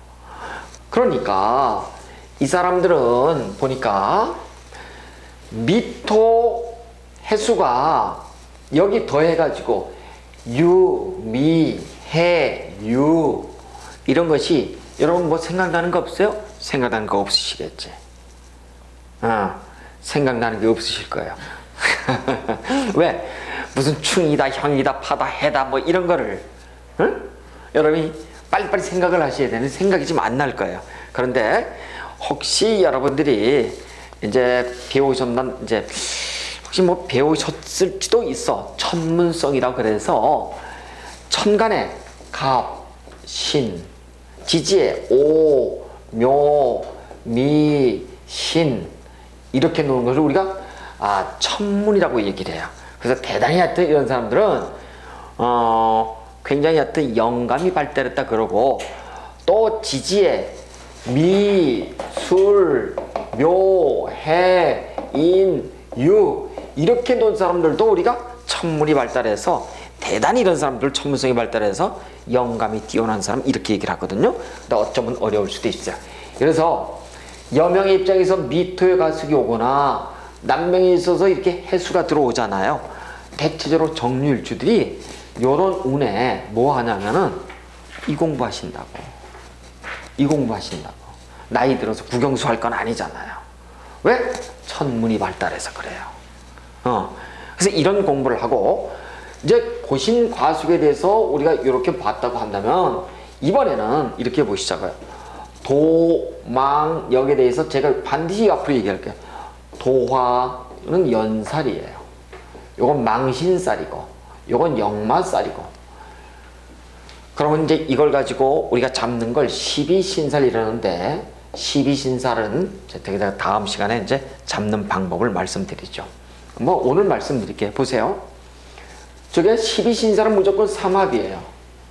Speaker 1: 그러니까 이 사람들은 보니까 미토 해수가 여기 더해가지고 유, 미, 해, 유, 이런 것이 여러분 뭐 생각나는 거 없어요? 생각나는 거 없으시겠지? 생각나는 게 없으실 거예요. 왜? 무슨 충이다, 형이다, 파다, 해다 뭐 이런 거를 여러분이 빨리빨리 생각을 하셔야 되는 생각이 좀 안 날 거예요. 그런데 혹시 여러분들이 이제 배우셨나, 이제 혹시 뭐 배우셨을지도 있어. 천문성이라고 그래서 천간에 갑, 신, 지지에 오, 묘, 미, 신 이렇게 놓은 것을 우리가 천문이라고 얘기를 해요. 그래서 대단히 하여튼 이런 사람들은 굉장히 하여튼 영감이 발달했다 그러고, 또 지지에 미, 술, 묘, 해, 인, 유 이렇게 놓은 사람들도 우리가 천문이 발달해서, 대단히 이런 사람들 천문성이 발달해서 영감이 뛰어난 사람 이렇게 얘기를 하거든요. 근데 어쩌면 어려울 수도 있어요. 그래서 여명의 입장에서 미토의 가숙이 오거나 남명에 있어서 이렇게 해수가 들어오잖아요. 대체적으로 정유일주들이 요런 운에 뭐 하냐면은 이 공부하신다고. 나이 들어서 국영수 할 건 아니잖아요. 왜? 천문이 발달해서 그래요. 그래서 이런 공부를 하고, 이제 고신 과숙에 대해서 우리가 이렇게 봤다고 한다면, 이번에는 이렇게 보시자고요. 도망역에 대해서 제가 반드시 앞으로 얘기할게요. 도화는 연살이에요. 요건 망신살이고, 요건 역마살이고. 그러면 이제 이걸 가지고 우리가 잡는 걸 12신살이라는데, 12신살은 제가 다음 시간에 이제 잡는 방법을 말씀드리죠. 뭐 오늘 말씀드릴게요. 보세요. 저게 12신살은 무조건 삼합이에요.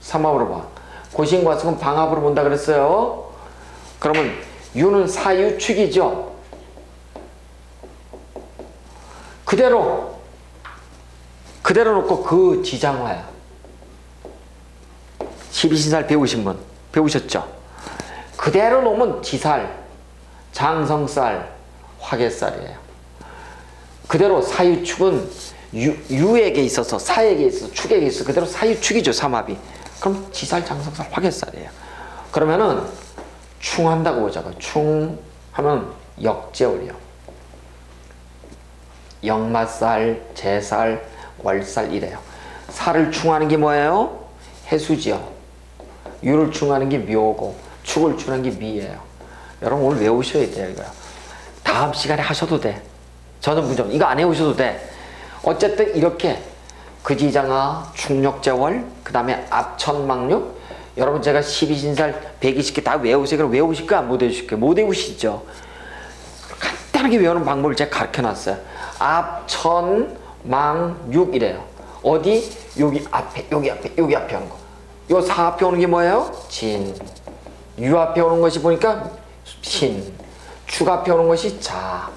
Speaker 1: 삼합으로 봐. 고신과숙은 방합으로 본다 그랬어요. 그러면 유는 사유축이죠. 그대로 놓고 그 지장화야. 12신살 배우신 분 배우셨죠? 그대로 놓으면 지살, 장성살, 화개살이에요. 그대로 사유축은 유에게 있어서, 사에게 있어서, 축에게 있어서 그대로 사유축이죠, 삼합이. 그럼 지살, 장성살, 화개살이에요. 그러면은 충한다고 보자고요. 충하면 역제월이요. 역마살, 제살, 월살 이래요. 살을 충하는 게 뭐예요? 해수지요. 유를 충하는 게 묘고, 축을 충하는 게 미예요. 여러분 오늘 외우셔야 돼요, 이거요. 다음 시간에 하셔도 돼. 저는 무조건 이거 안 해오셔도 돼. 어쨌든 이렇게 그지장하, 충력제월, 그 다음에 압천망육. 여러분 제가 12신살 120개 다 외우세요. 그럼 외우실 거야? 못 외우실 거야? 못 외우시죠? 간단하게 외우는 방법을 제가 가르쳐놨어요. 압천망육이래요. 어디? 여기 앞에, 여기 앞에, 여기 앞에 오는 거. 요 사 앞에 오는 게 뭐예요? 진. 유 앞에 오는 것이 보니까 신. 축 앞에 오는 것이 자.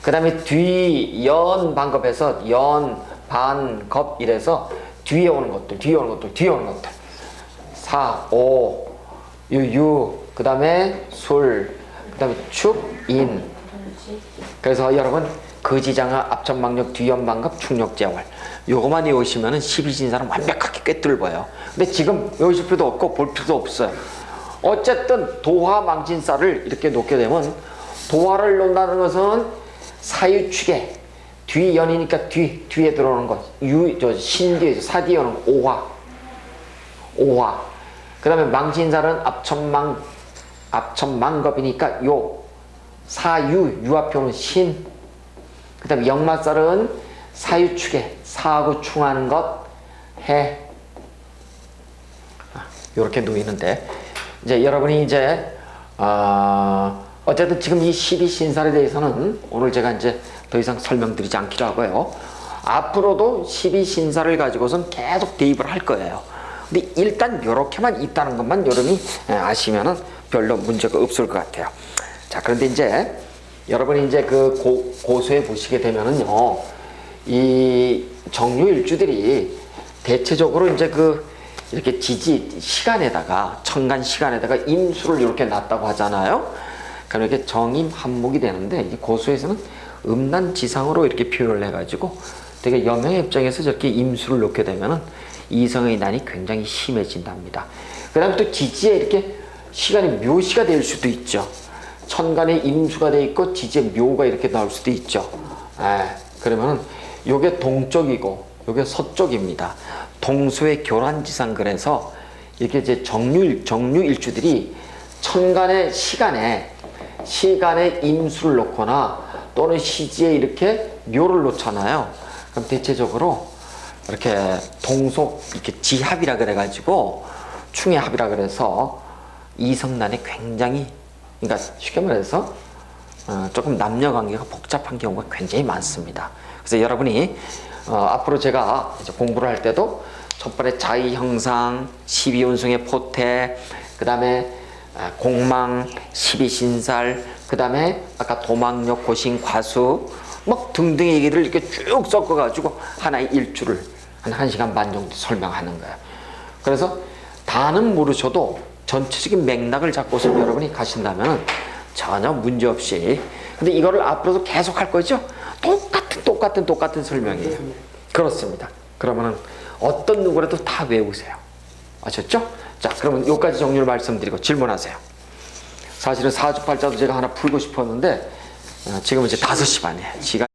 Speaker 1: 그 다음에 뒤, 연, 반겁해서 연, 반, 겁 이래서 뒤에 오는 것들, 뒤에 오는 것들, 뒤에 오는 것들. 사, 오, 유, 그 다음에 술, 그 다음에 축, 인. 그래서 여러분 거지장하, 앞천망력, 뒤연반갑, 충력재활 요거만 외우시면은 12신사는 완벽하게 꿰뚫어요. 근데 지금 외우실 필요도 없고 볼 필요도 없어요. 어쨌든 도화 망진사를 이렇게 놓게 되면 도화를 놓는다는 것은 사유축에 뒤연이니까 뒤에 들어오는 것 신 뒤에 사 뒤에 오는 오화 그 다음에 망진사는 앞천망겁이니까 요 사유 유 앞에 오는 신 그 다음에 역마살은 사유축에 사하고 충하는 것 해 이렇게 놓이는데 이제 여러분이 이제 어쨌든 지금 이 12신살에 대해서는 오늘 제가 이제 더 이상 설명드리지 않기로 하고요. 앞으로도 12신살을 가지고선 계속 대입을 할 거예요. 근데 일단 이렇게만 있다는 것만 여러분이 아시면은 별로 문제가 없을 것 같아요. 자, 그런데 이제 여러분이 이제 그 고수에 보시게 되면은요, 이 정유일주들이 대체적으로 이제 이렇게 지지 시간에다가 천간 시간에다가 임수를 이렇게 놨다고 하잖아요. 그럼 이렇게 정임 한목이 되는데 이 고수에서는 음란지상으로 이렇게 표현을 해가지고 되게 여명의 입장에서 저렇게 임수를 놓게 되면은 이성의 난이 굉장히 심해진답니다. 그 다음에 또 지지에 이렇게 시간이 묘시가 될 수도 있죠. 천간에 임수가 돼 있고 지지에 묘가 이렇게 나올 수도 있죠. 그러면은 요게 동쪽이고 요게 서쪽입니다. 동서의 교란지상 그래서 이렇게 이제 정유일주들이 천간의 시간에 임수를 놓거나 또는 시지에 이렇게 묘를 놓잖아요. 그럼 대체적으로 이렇게 동속 이렇게 지합이라 그래가지고 충해합이라 그래서 이성난에 굉장히 그러니까 쉽게 말해서 조금 남녀 관계가 복잡한 경우가 굉장히 많습니다. 그래서 여러분이 앞으로 제가 이제 공부를 할 때도 첫 번째 자의 형상, 12운승의 포태, 그 다음에 공망, 12신살, 그 다음에 아까 도망력, 고신, 과수 뭐 등등의 얘기를 이렇게 쭉 섞어가지고 하나의 일주를 한 1시간 반 정도 설명하는 거예요. 그래서 다는 모르셔도 전체적인 맥락을 잡고서 여러분이 가신다면 전혀 문제 없이. 근데 이거를 앞으로도 계속 할 거죠? 똑같은 설명이에요. 그렇습니다. 그러면은 어떤 누구라도 다 외우세요. 아셨죠? 자, 그러면 여기까지 정리를 말씀드리고 질문하세요. 사실은 사주팔자도 제가 하나 풀고 싶었는데 지금은 이제 5시 반이에요. 시간이